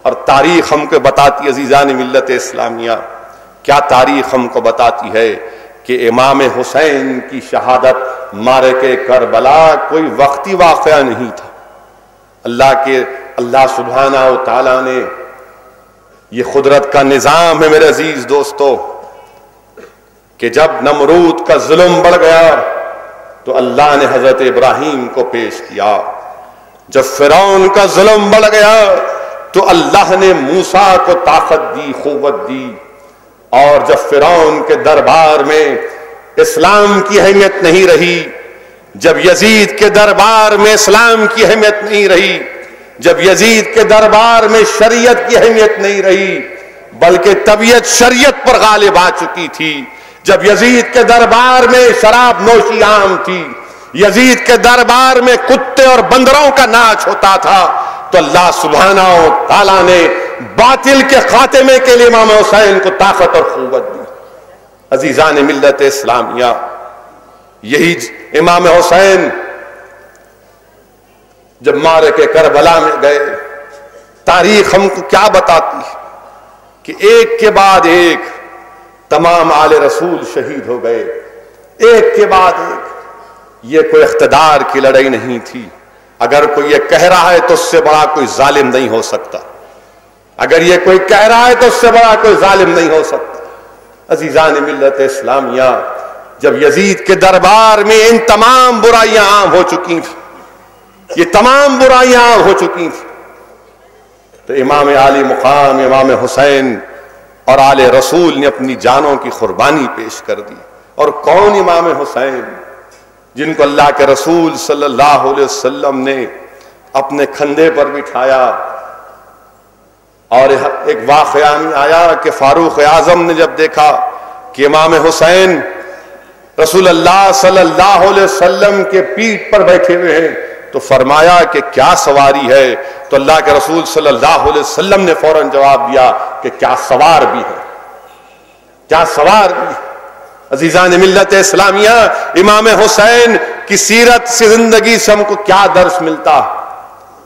اور تاریخ ہم کو بتاتی، عزیزان ملت اسلامیہ، کیا تاریخ ہم کو بتاتی ہے کہ امام حسین کی شہادت معرکہ کربلا کوئی وقتی واقعہ نہیں تھا. اللہ سبحانہ و تعالیٰ نے، یہ قدرت کا نظام ہے میرے عزیز دوستو، کہ جب نمرود کا ظلم بڑھ گیا تو اللہ نے حضرت ابراہیم کو پیش کیا. جب فرعون کا ظلم بڑھ گیا تو اللہ نے موسیٰ کو طاقت دی، قوت دی. اور جب فرعون کے دربار میں اسلام کی اہمیت نہیں رہی، جب یزید کے دربار میں اسلام کی اہمیت نہیں رہی، جب یزید کے دربار میں شریعت کی اہمیت نہیں رہی بلکہ طبیعت شریعت پر غالب آ چکی تھی، جب یزید کے دربار میں شراب نوشی عام تھی، یزید کے دربار میں کتے اور بندروں کا ناچ ہوتا تھا، تو اللہ سبحانہ و تعالیٰ نے باطل کے خاتمے کے لیے امام حسین کو طاقت اور قوت دی. عزیزان ملت اسلامیہ، یہی امام حسین جب معرکہ کربلا میں گئے، تاریخ ہم کو کیا بتاتی ہے کہ ایک کے بعد ایک تمام آل رسول شہید ہو گئے، ایک کے بعد ایک. یہ کوئی اقتدار کی لڑائی نہیں تھی. اگر کوئی یہ کہہ رہا ہے تو اس سے بڑا کوئی ظالم نہیں ہو سکتا. اگر یہ کوئی کہہ رہا ہے تو اس سے بڑا کوئی ظالم نہیں ہو سکتا. عزیزان ملت اسلامیہ، جب یزید کے دربار میں ان تمام برائیاں عام ہو چکی تھیں، یہ تمام برائیاں عام ہو چکی تھیں، تو امام عالی مقام امام حسین اور آل رسول نے اپنی جانوں کی قربانی پیش کر دی. اور کون امام حسین؟ جن کو اللہ کے رسول صلی اللہ علیہ وسلم نے اپنے کھندے پر بٹھایا. اور ایک واقعہ میں آیا کہ فاروق اعظم نے جب دیکھا کہ امام حسین رسول اللہ صلی اللہ علیہ وسلم کے پیٹھ پر بیٹھے ہوئے ہیں تو فرمایا کہ کیا سواری ہے؟ تو اللہ کے رسول صلی اللہ علیہ وسلم نے فوراً جواب دیا کہ کیا سوار بھی ہے، کیا سوار بھی ہے. عزیزان ملت اسلامیہ، امام حسین کی سیرت سے، زندگی سے ہم کو کیا درس ملتا ہے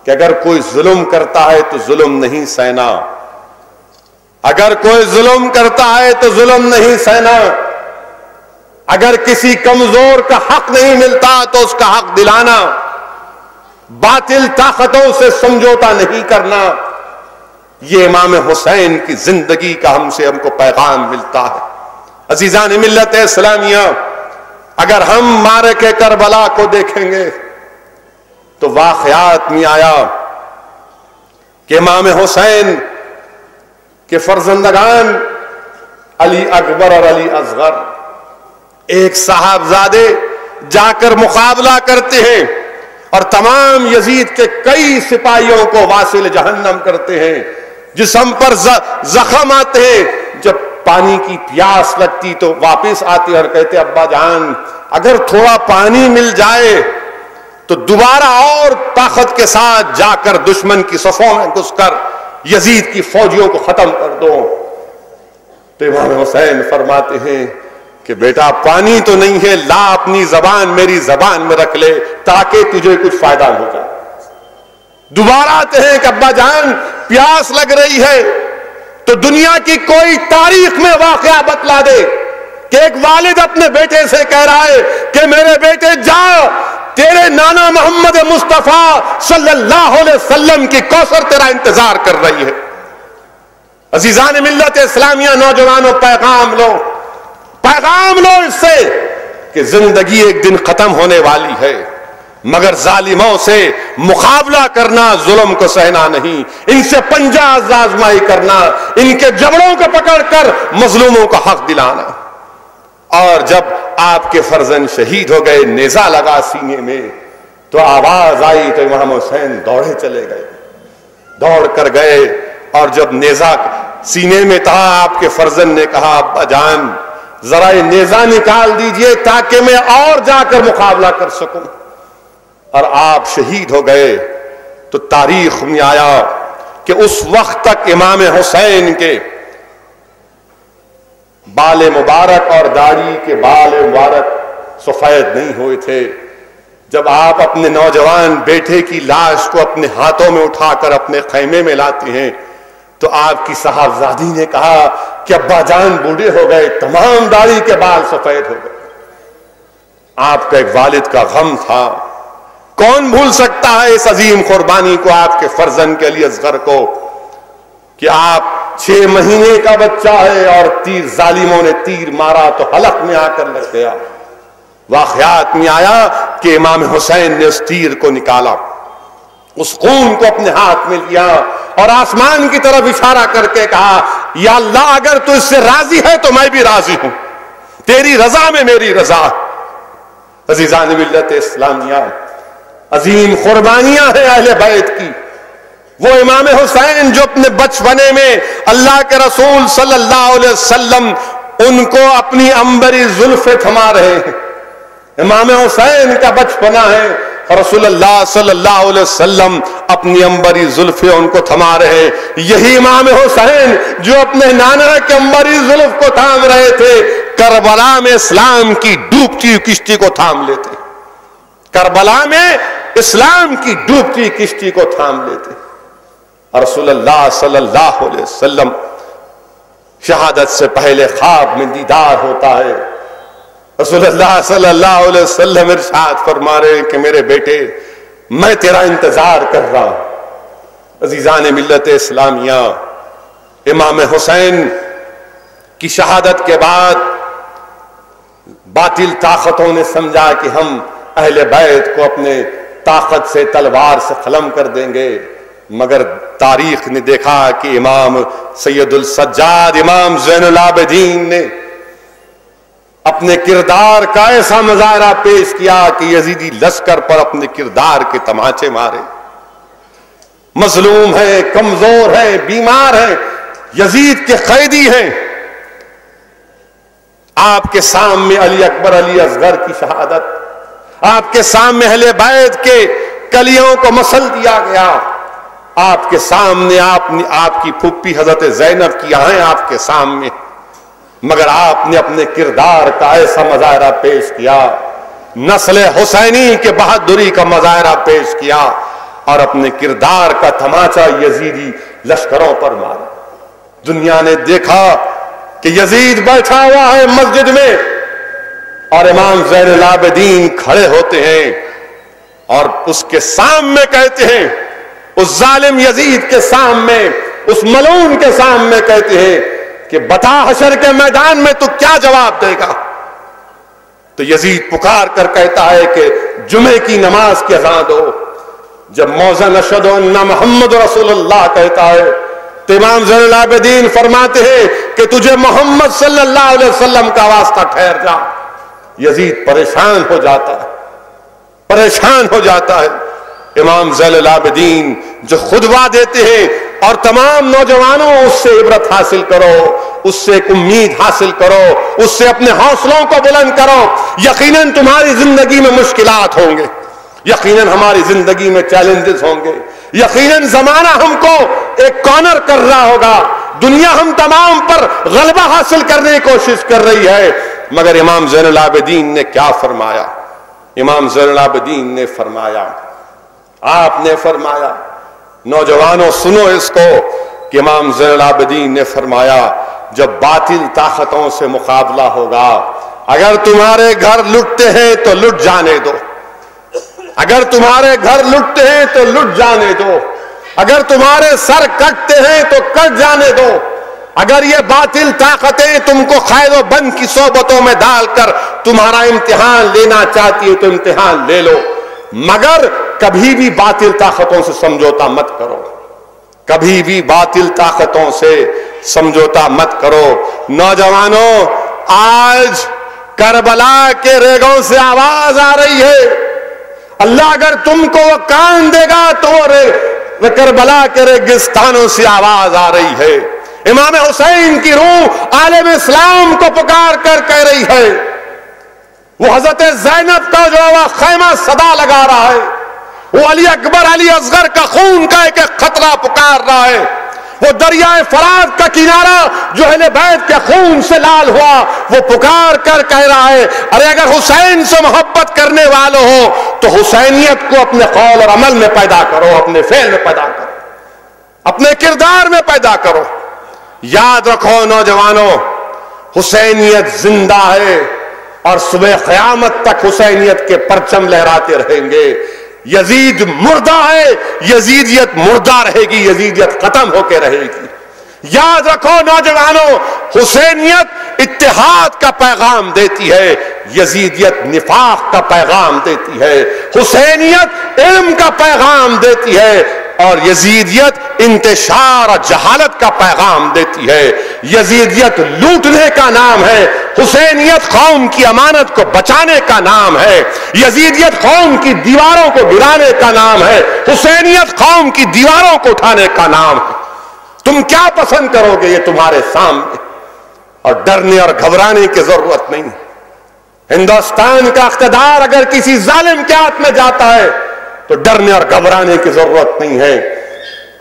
کہ اگر کوئی ظلم کرتا ہے تو ظلم نہیں سہنا. اگر کوئی ظلم کرتا ہے تو ظلم نہیں سہنا. اگر کسی کمزور کا حق نہیں ملتا تو اس کا حق دلانا. باطل طاقتوں سے سمجھوتا نہیں کرنا. یہ امام حسین کی زندگی کا ہم کو پیغام ملتا ہے. عزیزان ملت اسلامیہ، اگر ہم معرکہ کربلا کو دیکھیں گے تو واقعات میں آیا کہ امام حسین کے فرزندگان علی اکبر اور علی اصغر ایک صاحبزادے جا کر مقابلہ کرتے ہیں اور تمام یزید کے کئی سپاہیوں کو واصل جہنم کرتے ہیں. جسم پر زخم آتے ہیں. جب پانی کی پیاس لگتی تو واپس آتے اور کہتے ابا جان اگر تھوڑا پانی مل جائے تو دوبارہ اور طاقت کے ساتھ جا کر دشمن کی صفوں میں گھس کر یزید کی فوجیوں کو ختم کر دو. تو امام حسین فرماتے ہیں کہ بیٹا پانی تو نہیں ہے، لا اپنی زبان میری زبان میں رکھ لے تاکہ تجھے کچھ فائدہ ہو جائے. دوبارہ آتے ہیں کہ ابا جان پیاس لگ رہی ہے. تو دنیا کی کوئی تاریخ میں واقعہ بتلا دے کہ ایک والد اپنے بیٹے سے کہہ رہا ہے کہ میرے بیٹے جا، تیرے نانا محمد مصطفیٰ صلی اللہ علیہ وسلم کی کوثر تیرا انتظار کر رہی ہے. عزیزان ملت اسلامیہ، نوجوانوں پیغام لو اس سے کہ زندگی ایک دن ختم ہونے والی ہے، مگر ظالموں سے مقابلہ کرنا، ظلم کو سہنا نہیں، ان سے پنجہ آزمائی کرنا، ان کے جبڑوں کو پکڑ کر مظلوموں کا حق دلانا. اور جب آپ کے فرزند شہید ہو گئے، نیزہ لگا سینے میں، تو آواز آئی تو امام حسین دوڑے چلے گئے، دوڑ کر گئے. اور جب نیزہ سینے میں تھا آپ کے فرزند نے کہا ابا جان ذرا یہ نیزہ نکال دیجئے تاکہ میں اور جا کر مقابلہ کر سکوں. اور آپ شہید ہو گئے. تو تاریخ میں آیا کہ اس وقت تک امام حسین کے بال مبارک اور داڑھی کے بال مبارک سفید نہیں ہوئے تھے. جب آپ اپنے نوجوان بیٹے کی لاش کو اپنے ہاتھوں میں اٹھا کر اپنے خیمے میں لاتے ہیں تو آپ کی صاحبزادی نے کہا کہ ابا جان بوڑھے ہو گئے، تمام داڑھی کے بال سفید ہو گئے. آپ کا ایک والد کا غم تھا. کون بھول سکتا ہے اس عظیم قربانی کو آپ کے فرزند کے علی اصغر کو کہ آپ 6 مہینے کا بچہ ہے اور ظالموں نے تیر مارا تو حلق میں آ کر لگ گیا. واقعات میں آیا کہ امام حسین نے اس تیر کو نکالا, اس خون کو اپنے ہاتھ میں لیا اور آسمان کی طرف اشارہ کر کے کہا یا اللہ اگر تو اس سے راضی ہے تو میں بھی راضی ہوں, تیری رضا میں میری رضا. عزیزان ملت اسلامیہ, عظیم قربانیاں ہیں اہل بیت کی. وہ امام حسین جو اپنے بچپنے میں اللہ کے رسول صلی اللہ علیہ وسلم ان کو اپنی عنبری زلفیں تھما رہے ہیں. امام حسین کا بچپنا ہے, رسول اللہ صلی اللہ علیہ وسلم اپنی عنبری زلفیں ان کو تھما رہے ہیں. یہی امام حسین جو اپنے نانا کے عنبری زلف کو تھام رہے تھے, کربلا میں اسلام کی ڈوبتی ہوئی کشتی کو تھام لیتے. کربلا میں اسلام کی ڈوبتی کشتی کو تھام لیتے. رسول اللہ صلی اللہ علیہ وسلم شہادت سے پہلے خواب میں دیدار ہوتا ہے. رسول اللہ صلی اللہ علیہ وسلم ارشاد فرما رہے ہیں کہ میرے بیٹے میں تیرا انتظار کر رہا ہوں. عزیزان ملت اسلامیہ, امام حسین کی شہادت کے بعد باطل طاقتوں نے سمجھا کہ ہم اہل بیت کو اپنے طاقت سے تلوار سے قلم کر دیں گے, مگر تاریخ نے دیکھا کہ امام سید السجاد امام زین العابدین نے اپنے کردار کا ایسا مظاہرہ پیش کیا کہ یزیدی لشکر پر اپنے کردار کے تماچے مارے. مظلوم ہیں, کمزور ہیں, بیمار ہیں, یزید کے قیدی ہیں. آپ کے سامنے علی اکبر علی اصغر کی شہادت, آپ کے سامنے اہل بیت کے کلیوں کو مسل دیا گیا, آپ کے سامنے آپ کی پھوپھی حضرت زینب کی آہیں آپ کے سامنے, مگر آپ نے اپنے کردار کا ایسا مظاہرہ پیش کیا, نسل حسینی کے بہادری کا مظاہرہ پیش کیا اور اپنے کردار کا تماچا یزیدی لشکروں پر مارا. دنیا نے دیکھا کہ یزید بیٹھا ہوا ہے مسجد میں اور امام زین العابدین کھڑے ہوتے ہیں اور اس کے سامنے کہتے ہیں, اس ظالم یزید کے سامنے, اس ملعون کے سامنے کہتے ہیں کہ بتا حشر کے میدان میں تو کیا جواب دے گا. تو یزید پکار کر کہتا ہے کہ جمعے کی نماز کی اذان دو. جب موذن اشہد ان محمد رسول اللہ کہتا ہے تو امام زین العابدین فرماتے ہیں کہ تجھے محمد صلی اللہ علیہ وسلم کا واسطہ ٹھہر جا. یزید پریشان ہو جاتا ہے, پریشان ہو جاتا ہے. امام زین العابدین جو خطبہ دیتے ہیں اور تمام نوجوانوں اس سے عبرت حاصل کرو, اس سے ایک امید حاصل کرو, اس سے اپنے حوصلوں کو بلند کرو. یقیناً تمہاری زندگی میں مشکلات ہوں گے, یقیناً ہماری زندگی میں چیلنجز ہوں گے, یقیناً زمانہ ہم کو ایک کارنر کر رہا ہوگا, دنیا ہم تمام پر غلبہ حاصل کرنے کی کوشش کر رہی ہے. مگر امام زین العابدین نے کیا فرمایا؟ امام زین العابدین نے فرمایا, آپ نے فرمایا, نوجوانوں سنو اس کو, کہ امام زین العابدین نے فرمایا جب باطل طاقتوں سے مقابلہ ہوگا, اگر تمہارے گھر لٹتے ہیں تو لٹ جانے دو, اگر تمہارے گھر لٹتے ہیں تو لٹ جانے دو, اگر تمہارے سر کٹتے ہیں تو کٹ جانے دو, اگر یہ باطل طاقتیں تم کو قید و بند کی صحبتوں میں ڈال کر تمہارا امتحان لینا چاہتی ہے تو امتحان لے لو, مگر کبھی بھی باطل طاقتوں سے سمجھوتا مت کرو, کبھی بھی باطل طاقتوں سے سمجھوتا مت کرو. نوجوانوں, آج کربلا کے ریگوں سے آواز آ رہی ہے, اللہ اگر تم کو وہ کان دے گا تو وہ کربلا کے ریگستانوں سے آواز آ رہی ہے. امام حسین کی روح عالم اسلام کو پکار کر کہہ رہی ہے, وہ حضرت زینب کا جو خیمہ صدا لگا رہا ہے, وہ علی اکبر علی اصغر کا خون کا ایک ایک قطرہ پکار رہا ہے, وہ دریائے فرات کا کنارہ جو اہل بیت کے خون سے لال ہوا وہ پکار کر کہہ رہا ہے ارے اگر حسین سے محبت کرنے والے ہو تو حسینیت کو اپنے قول اور عمل میں پیدا کرو, اپنے فعل میں پیدا کرو, اپنے کردار میں پیدا کرو. یاد رکھو نوجوانوں, حسینیت زندہ ہے اور صبح قیامت تک حسینیت کے پرچم لہراتے رہیں گے. یزید مردہ ہے، یزیدیت مردہ رہے گی، یزیدیت ختم ہو کے رہے گی. یاد رکھو نوجوانوں، حسینیت اتحاد کا پیغام دیتی ہے، یزیدیت نفاق کا پیغام دیتی ہے. حسینیت علم کا پیغام دیتی ہے اور یزیدیت انتشار اور جہالت کا پیغام دیتی ہے. یزیدیت لوٹنے کا نام ہے، حسینیت قوم کی امانت کو بچانے کا نام ہے. یزیدیت قوم کی دیواروں کو گرانے کا نام ہے، حسینیت قوم کی دیواروں کو اٹھانے کا نام ہے. تم کیا پسند کرو گے یہ تمہارے سامنے، اور ڈرنے اور گھبرانے کی ضرورت نہیں. ہندوستان کا اقتدار اگر کسی ظالم کے ہاتھ میں جاتا ہے تو ڈرنے اور گھبرانے کی ضرورت نہیں ہے.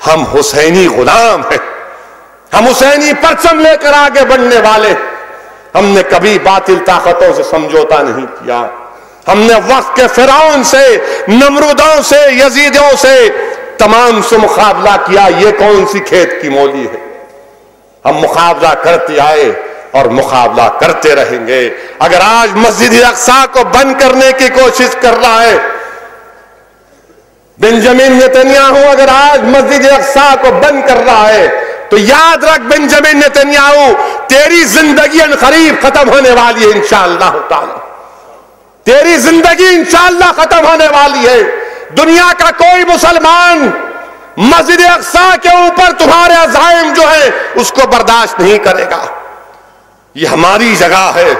ہم حسینی غلام ہیں، ہم حسینی پرچم لے کر آگے بڑھنے والے. ہم نے کبھی باطل طاقتوں سے سمجھوتا نہیں کیا. ہم نے وقت کے فرعون سے، نمرودوں سے، یزیدوں سے، تمام سے مقابلہ کیا. یہ کون سی کھیت کی مولی ہے؟ ہم مقابلہ کرتے آئے اور مقابلہ کرتے رہیں گے. اگر آج مسجد اقصی کو بند کرنے کی کوشش کر رہا ہے بنجامن نیتنیاہو، اگر آج مسجد اقصی کو بند کر رہا ہے تو یاد رکھ بنجامن نیتنیاہو، تیری زندگی ان قریب ختم ہونے والی ہے انشاءاللہ تعالی. تیری زندگی انشاءاللہ ختم ہونے والی ہے. دنیا کا کوئی مسلمان مسجد اقصی کے اوپر تمہارے عزائم جو ہیں اس کو برداشت نہیں کرے گا. یہ ہماری جگہ ہے،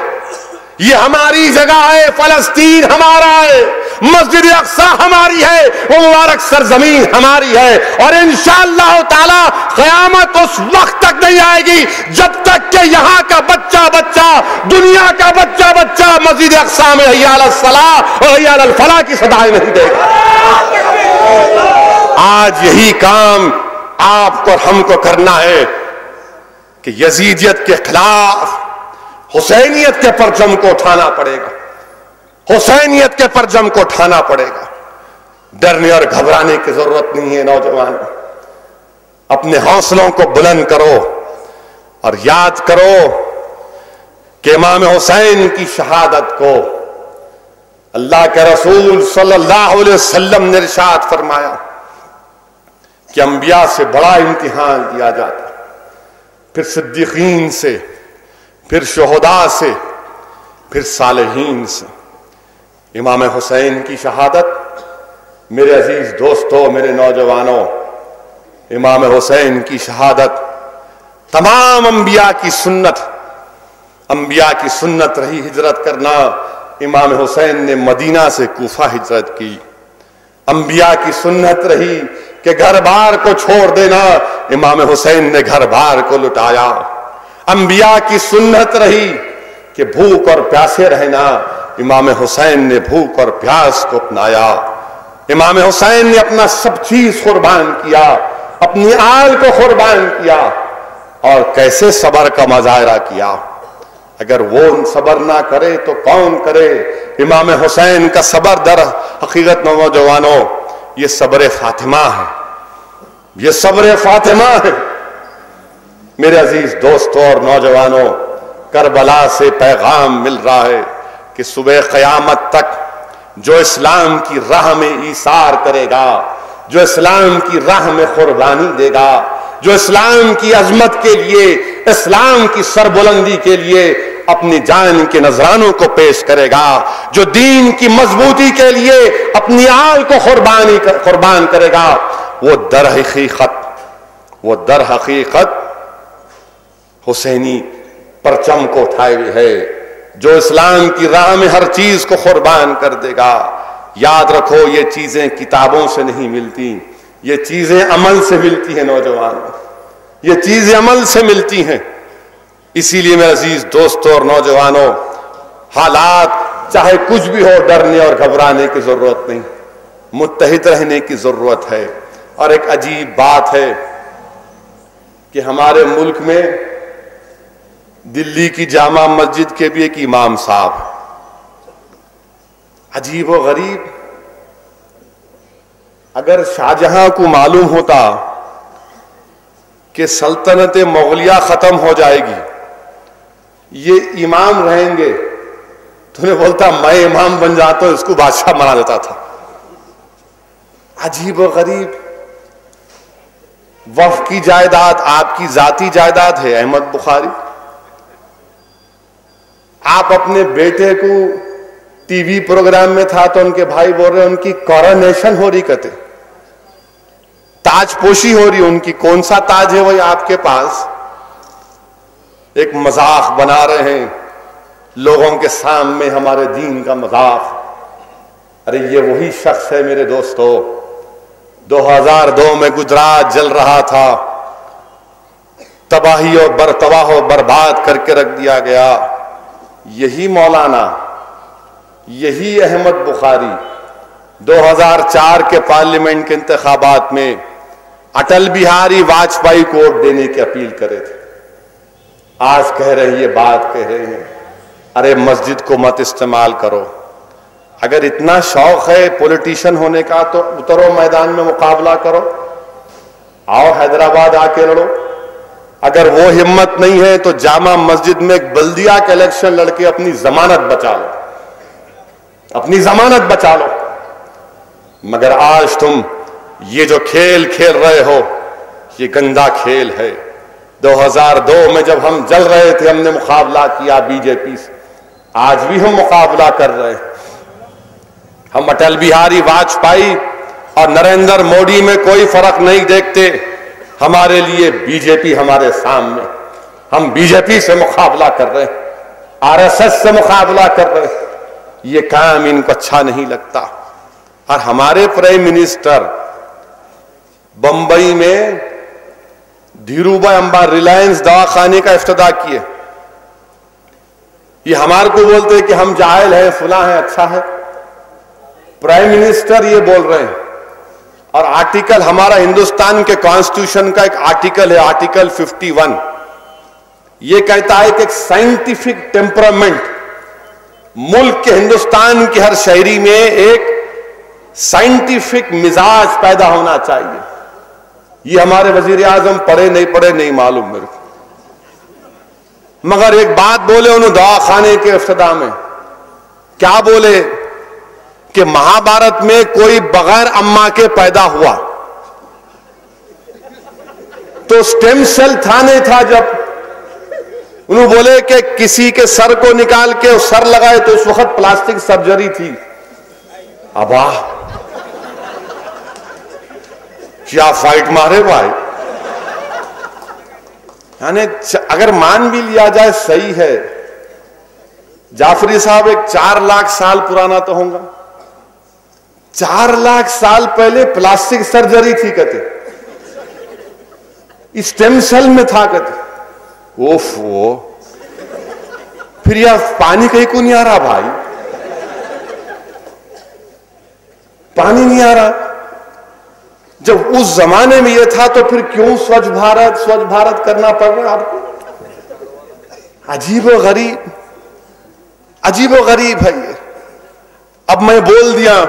یہ ہماری جگہ ہے. فلسطین ہمارا ہے، مسجد اقصی ہماری ہے، وہ مبارک سرزمین ہماری ہے. اور انشاءاللہ تعالی قیامت اس وقت تک نہیں آئے گی جب تک کہ یہاں کا بچہ بچہ، دنیا کا بچہ بچہ مسجد اقصی میں حی علی الصلاۃ اور حی علی الفلاح کی صدائیں نہیں دے گا. آج یہی کام آپ کو اور ہم کو کرنا ہے کہ یزیدیت کے خلاف حسینیت کے پرچم کو اٹھانا پڑے گا. حسینیت کے پرچم کو اٹھانا پڑے گا. ڈرنے اور گھبرانے کی ضرورت نہیں ہے. نوجوان اپنے حوصلوں کو بلند کرو اور یاد کرو کہ امام حسین کی شہادت کو اللہ کے رسول صلی اللہ علیہ وسلم نے ارشاد فرمایا کہ انبیاء سے بڑا امتحان دیا جاتا، پھر صدیقین سے، پھر شہداء سے، پھر صالحین سے. امام حسین کی شہادت، میرے عزیز دوستو، میرے نوجوانوں، امام حسین کی شہادت تمام انبیاء کی سنت، انبیاء کی سنت رہی ہجرت کرنا. امام حسین نے مدینہ سے کوفہ ہجرت کی. انبیاء کی سنت رہی کہ گھر بار کو چھوڑ دینا، امام حسین نے گھر بار کو لٹایا. انبیاء کی سنت رہی کہ بھوک اور پیاسے رہنا، امام حسین نے بھوک اور پیاس کو اپنایا. امام حسین نے اپنا سب چیز قربان کیا، اپنی آل کو قربان کیا. اور کیسے صبر کا مظاہرہ کیا. اگر وہ صبر نہ کرے تو کون کرے. امام حسین کا صبر در حقیقت نوجوانوں یہ صبر فاطمہ ہے، یہ صبر فاطمہ ہے. میرے عزیز دوستوں اور نوجوانوں، کربلا سے پیغام مل رہا ہے کہ صبح قیامت تک جو اسلام کی راہ میں ایثار کرے گا، جو اسلام کی راہ میں قربانی دے گا، جو اسلام کی عظمت کے لیے، اسلام کی سربلندی کے لیے اپنی جان کے نذرانوں کو پیش کرے گا، جو دین کی مضبوطی کے لیے اپنی آل کو قربان کرے گا، وہ در حقیقت حسینی پرچم کو اٹھائے ہوئے ہے، جو اسلام کی راہ میں ہر چیز کو قربان کر دے گا. یاد رکھو یہ چیزیں کتابوں سے نہیں ملتی، یہ چیزیں عمل سے ملتی ہیں. نوجوان یہ چیزیں عمل سے ملتی ہیں. اسی لیے میرے عزیز دوستوں اور نوجوانوں، حالات چاہے کچھ بھی ہو، ڈرنے اور گھبرانے کی ضرورت نہیں، متحد رہنے کی ضرورت ہے. اور ایک عجیب بات ہے کہ ہمارے ملک میں دلی کی جامع مسجد کے بھی ایک امام صاحب، عجیب و غریب. اگر شاہجہاں کو معلوم ہوتا کہ سلطنت مغلیہ ختم ہو جائے گی، یہ امام رہیں گے، تو نے بولتا میں امام بن جاتا ہوں، اس کو بادشاہ بنا دیتا تھا. عجیب و غریب. وقف کی جائیداد آپ کی ذاتی جائیداد ہے احمد بخاری. آپ اپنے بیٹے کو ٹی وی پروگرام میں تھا تو ان کے بھائی بول رہے ان کی کورونیشن ہو رہی، کہتے تاج پوشی ہو رہی، ان کی کون سا تاج ہے وہی آپ کے پاس. ایک مذاق بنا رہے ہیں لوگوں کے سامنے، ہمارے دین کا مذاق. ارے یہ وہی شخص ہے میرے دوستو، 2002 میں گجرات جل رہا تھا، تباہی اور تباہ و برباد کر کے رکھ دیا گیا. یہی مولانا، یہی احمد بخاری 2004 کے پارلیمنٹ کے انتخابات میں اٹل بہاری واجپئی کو ووٹ دینے کی اپیل کرے تھے. آج کہہ رہے ہیں، یہ بات کہہ رہے ہیں ارے مسجد کو مت استعمال کرو. اگر اتنا شوق ہے پولیٹیشین ہونے کا تو اترو میدان میں مقابلہ کرو، آؤ حیدرآباد آ کے لڑو. اگر وہ ہمت نہیں ہے تو جامع مسجد میں ایک بلدیہ کا الیکشن لڑ کے اپنی ضمانت بچا لو، اپنی ضمانت بچا لو. مگر آج تم یہ جو کھیل کھیل رہے ہو یہ گندا کھیل ہے. 2002 میں جب ہم جل رہے تھے ہم نے مقابلہ کیا بی جے پی سے، آج بھی ہم مقابلہ کر رہے ہیں. ہم اٹل بہاری واجپئی اور نریندر مودی میں کوئی فرق نہیں دیکھتے. ہمارے لیے بی جے پی ہمارے سامنے، ہم بی جے پی سے مقابلہ کر رہے ہیں، آر ایس ایس سے مقابلہ کر رہے ہیں. یہ کام ان کو اچھا نہیں لگتا. اور ہمارے پرائم منسٹر بمبئی میں دھیرو بھائی امبانی ریلائنس دواخانے کا افتتاح کیے. یہ ہمارے کو بولتے کہ ہم جاہل ہیں، فلاں ہیں، اچھا ہے. پرائم منسٹر یہ بول رہے ہیں. اور آرٹیکل ہمارا ہندوستان کے کانسٹیٹیوشن کا ایک آرٹیکل ہے، آرٹیکل 51، یہ کہتا ہے کہ ایک سائنٹیفک ٹیمپرامنٹ، ملک کے ہندوستان کے ہر شہری میں ایک سائنٹیفک مزاج پیدا ہونا چاہیے. یہ ہمارے وزیر اعظم پڑھے نہیں معلوم میرے کو، مگر ایک بات بولے انہوں دواخانے کے افتتاح میں. کیا بولے کہ مہابھارت میں کوئی بغیر اماں کے پیدا ہوا تو سٹیم سیل تھا نہیں تھا. جب انہوں بولے کہ کسی کے سر کو نکال کے سر لگائے تو اس وقت پلاسٹک سرجری تھی. ابا کیا فائٹ مارے بھائی. یعنی اگر مان بھی لیا جائے صحیح ہے، جعفری صاحب ایک 4 لاکھ سال پرانا تو ہوں گا. 4 لاکھ سال پہلے پلاسٹک سرجری تھی کہتے، اسٹیم سیل میں تھا کہتے. اوفو، پھر یہ پانی کہیں کو نہیں آ رہا بھائی، پانی نہیں آ رہا. جب اس زمانے میں یہ تھا تو پھر کیوں سوچھ بھارت کرنا پڑ رہا آپ کو. عجیب و غریب، عجیب و غریب ہے یہ. اب میں بول دیا،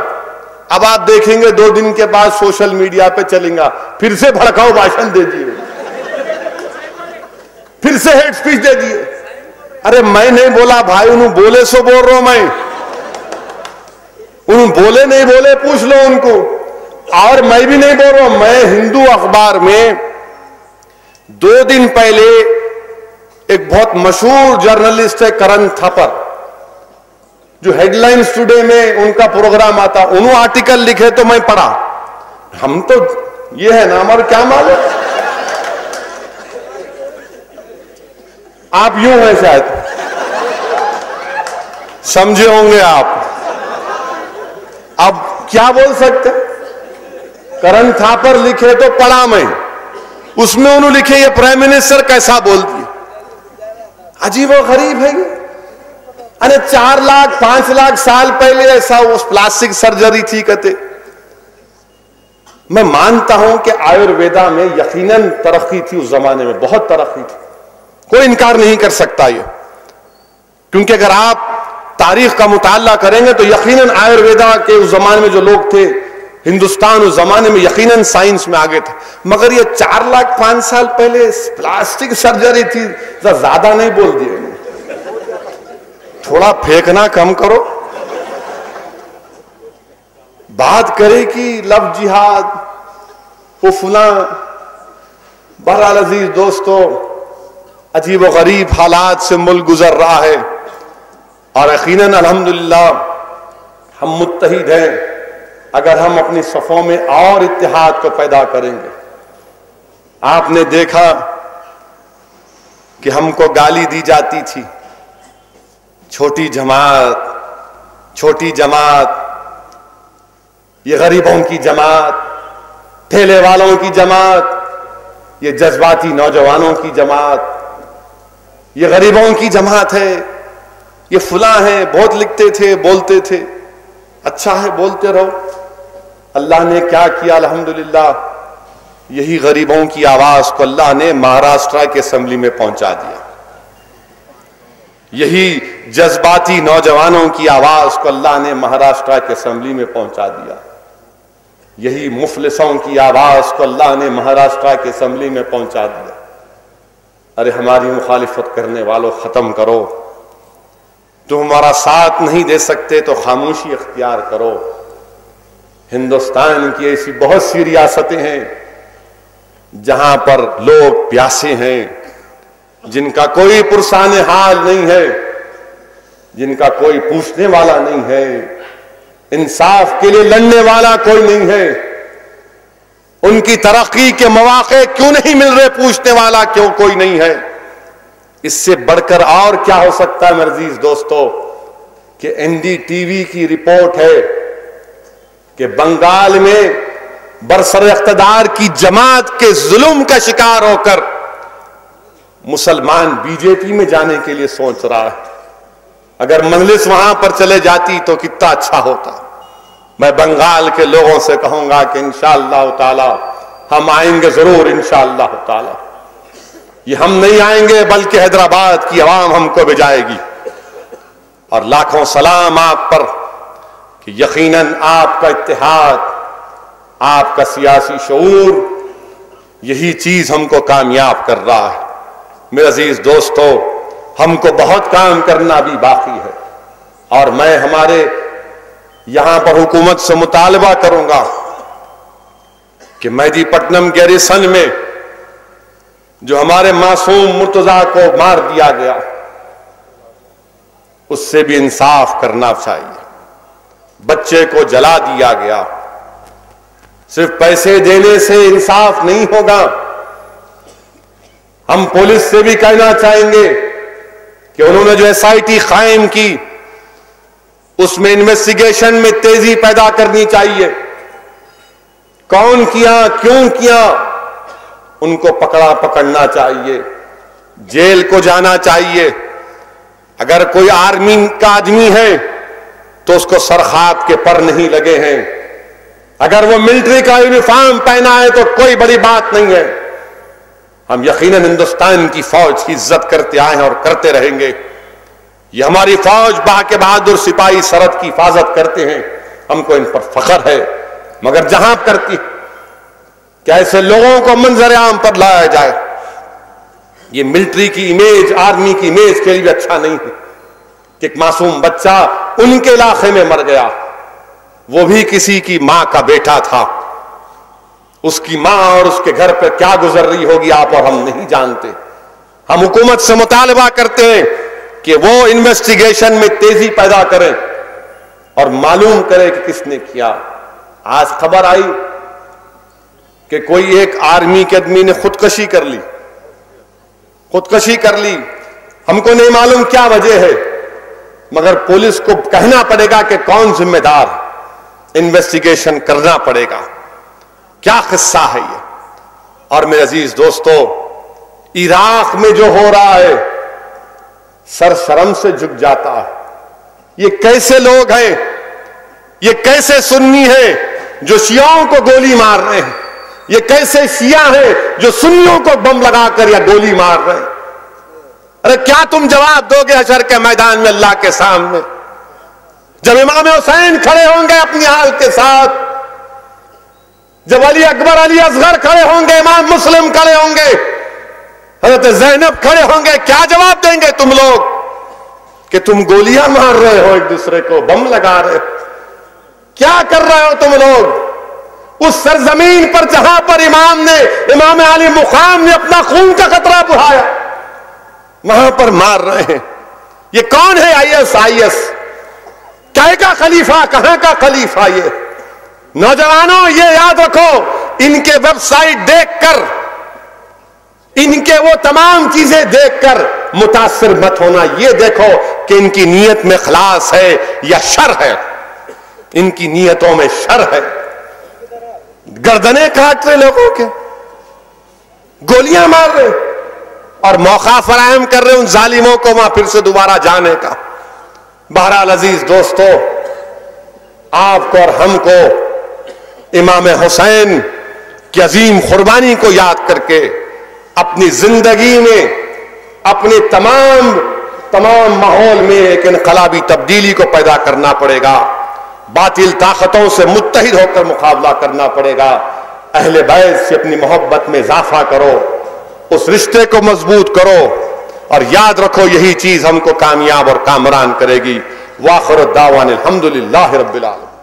اب آپ دیکھیں گے 2 دن کے بعد سوشل میڈیا پہ چلیں گا، پھر سے بھڑکاؤ بھاشن دے دیے، پھر سے ہیٹ سپیچ دے دیے. ارے میں نہیں بولا بھائی، انہوں بولے سو بول رہا ہوں میں. انہوں بولے نہیں بولے پوچھ لو ان کو. اور میں بھی نہیں بول رہا ہوں. میں ہندو اخبار میں 2 دن پہلے ایک بہت مشہور جرنلسٹ ہے کرن تھاپر، جو ہیڈ لائنز ٹوڈے میں ان کا پروگرام آتا، انہوں آرٹیکل لکھے تو میں پڑھا. ہم تو یہ ہے نا ہمارا کیا معلوم. آپ یوں ہیں شاید سمجھے ہوں گے آپ. اب کیا بول سکتے. کرن تھاپر لکھے تو پڑھا میں، اس میں انہوں لکھے یہ پرائم منسٹر کیسا بولتی. عجیب و غریب ہے یہ. 4 لاکھ 5 لاکھ سال پہلے ایسا اس پلاسٹک سرجری تھی کہتے. میں مانتا ہوں کہ آیورویدا میں یقیناً ترقی تھی، اس زمانے میں بہت ترقی تھی، کوئی انکار نہیں کر سکتا یہ. کیونکہ اگر آپ تاریخ کا مطالعہ کریں گے تو یقیناً آیورویدا کے اس زمانے میں جو لوگ تھے، ہندوستان اس زمانے میں یقیناً سائنس میں آگے تھا. مگر یہ 4 لاکھ 5 سال پہلے پلاسٹک سرجری تھی، زیادہ نہیں بول دیے. تھوڑا پھینکنا کم کرو. بات کرے کہ لفظ جہاد وہ فلاں. بہرحال عزیز دوستو، عجیب و غریب حالات سے ملک گزر رہا ہے، اور یقیناً الحمدللہ ہم متحد ہیں اگر ہم اپنی صفوں میں اور اتحاد کو پیدا کریں گے. آپ نے دیکھا کہ ہم کو گالی دی جاتی تھی، چھوٹی جماعت، چھوٹی جماعت، یہ غریبوں کی جماعت، ٹھیلے والوں کی جماعت، یہ جذباتی نوجوانوں کی جماعت، یہ غریبوں کی جماعت ہے، یہ فلاں ہیں، بہت لکھتے تھے، بولتے تھے. اچھا ہے، بولتے رہو. اللہ نے کیا کیا؟ الحمدللہ یہی غریبوں کی آواز کو اللہ نے مہاراشٹرا کے اسمبلی میں پہنچا دیا. یہی جذباتی نوجوانوں کی آواز کو اللہ نے مہاراشٹرا کے اسمبلی میں پہنچا دیا. یہی مفلسوں کی آواز کو اللہ نے مہاراشٹرا کے اسمبلی میں پہنچا دیا. ارے ہماری مخالفت کرنے والوں، ختم کرو. تم ہمارا ساتھ نہیں دے سکتے تو خاموشی اختیار کرو. ہندوستان کی ایسی بہت سی ریاستیں ہیں جہاں پر لوگ پیاسے ہیں، جن کا کوئی پرسان حال نہیں ہے، جن کا کوئی پوچھنے والا نہیں ہے، انصاف کے لیے لڑنے والا کوئی نہیں ہے. ان کی ترقی کے مواقع کیوں نہیں مل رہے؟ پوچھنے والا کیوں کوئی نہیں ہے؟ اس سے بڑھ کر اور کیا ہو سکتا ہے میرے عزیز دوستو کہ این ڈی ٹی وی کی رپورٹ ہے کہ بنگال میں برسر اقتدار کی جماعت کے ظلم کا شکار ہو کر مسلمان بی جے پی میں جانے کے لیے سوچ رہا ہے. اگر مجلس وہاں پر چلے جاتی تو کتنا اچھا ہوتا. میں بنگال کے لوگوں سے کہوں گا کہ انشاءاللہ تعالی ہم آئیں گے ضرور، انشاءاللہ تعالی. یہ ہم نہیں آئیں گے بلکہ حیدرآباد کی عوام ہم کو بھیجائے گی. اور لاکھوں سلام آپ پر کہ یقیناً آپ کا اتحاد، آپ کا سیاسی شعور، یہی چیز ہم کو کامیاب کر رہا ہے. میرے عزیز دوستو، ہم کو بہت کام کرنا بھی باقی ہے، اور میں ہمارے یہاں پر حکومت سے مطالبہ کروں گا کہ مہدی پٹنم گیریسن میں جو ہمارے معصوم مرتضیٰ کو مار دیا گیا، اس سے بھی انصاف کرنا چاہیے. بچے کو جلا دیا گیا. صرف پیسے دینے سے انصاف نہیں ہوگا. ہم پولیس سے بھی کہنا چاہیں گے کہ انہوں نے جو ایس آئی ٹی قائم کی، اس میں انویسٹیگیشن میں تیزی پیدا کرنی چاہیے. کون کیا، کیوں کیا، ان کو پکڑنا چاہیے، جیل کو جانا چاہیے. اگر کوئی آرمی کا آدمی ہے تو اس کو سرخاب کے پر نہیں لگے ہیں. اگر وہ ملٹری کا یونیفارم پہنا ہے تو کوئی بڑی بات نہیں ہے. ہم یقیناً ہندوستان کی فوج کی عزت کرتے آئے ہیں اور کرتے رہیں گے. یہ ہماری فوج کے بہادر سپاہی سرحد کی حفاظت کرتے ہیں، ہم کو ان پر فخر ہے. مگر جہاں کرتی کہ ایسے لوگوں کو منظر عام پر لایا جائے، یہ ملٹری کی امیج، آرمی کی امیج کے لیے اچھا نہیں ہے کہ ایک معصوم بچہ ان کے علاقے میں مر گیا. وہ بھی کسی کی ماں کا بیٹا تھا. اس کی ماں اور اس کے گھر پر کیا گزر رہی ہوگی آپ اور ہم نہیں جانتے. ہم حکومت سے مطالبہ کرتے ہیں کہ وہ انویسٹیگیشن میں تیزی پیدا کریں اور معلوم کرے کہ کس نے کیا. آج خبر آئی کہ کوئی ایک آرمی کے آدمی نے خودکشی کر لی. ہم کو نہیں معلوم کیا وجہ ہے، مگر پولیس کو کہنا پڑے گا کہ کون ذمہ دار، انویسٹیگیشن کرنا پڑے گا. کیا قصہ ہے یہ؟ اور میرے عزیز دوستو، عراق میں جو ہو رہا ہے سر شرم سے جھک جاتا ہے. یہ کیسے لوگ ہیں، یہ کیسے سنی ہیں جو شیعوں کو گولی مار رہے ہیں؟ یہ کیسے شیعہ ہیں جو سنیوں کو بم لگا کر یا گولی مار رہے ہیں؟ ارے کیا تم جواب دو گے حشر کے میدان میں اللہ کے سامنے، جب امام حسین کھڑے ہوں گے اپنی حال کے ساتھ، جب علی اکبر علی اصغر کھڑے ہوں گے، امام مسلم کھڑے ہوں گے، حضرت زینب کھڑے ہوں گے؟ کیا جواب دیں گے تم لوگ؟ کہ تم گولیاں مار رہے ہو ایک دوسرے کو، بم لگا رہے ہو، کیا کر رہے ہو تم لوگ اس سرزمین پر جہاں پر امام علی مقام نے اپنا خون کا قطرہ بہایا، وہاں پر مار رہے ہیں۔ یہ کون ہے آئی ایس؟ کیا کا خلیفہ، کہاں کا خلیفہ؟ یہ نوجوانوں یہ یاد رکھو، ان کے ویب سائٹ دیکھ کر، ان کے وہ تمام چیزیں دیکھ کر متاثر مت ہونا، یہ دیکھو کہ ان کی نیت میں خلاص ہے یا شر ہے۔ ان کی نیتوں میں شر ہے، گردنیں کاٹ رہے لوگوں کے، گولیاں مار رہے اور موقع فراہم کر رہے ان ظالموں کو وہاں پھر سے دوبارہ جانے کا۔ بہرحال عزیز دوستو، آپ کو اور ہم کو امام حسین کی عظیم قربانی کو یاد کر کے اپنی زندگی میں، اپنے تمام ماحول میں ایک انقلابی تبدیلی کو پیدا کرنا پڑے گا۔ باطل طاقتوں سے متحد ہو کر مقابلہ کرنا پڑے گا۔ اہل بیت سے اپنی محبت میں اضافہ کرو، اس رشتے کو مضبوط کرو، اور یاد رکھو یہی چیز ہم کو کامیاب اور کامران کرے گی۔ وآخر الدعوانا الحمدللہ رب العالمین۔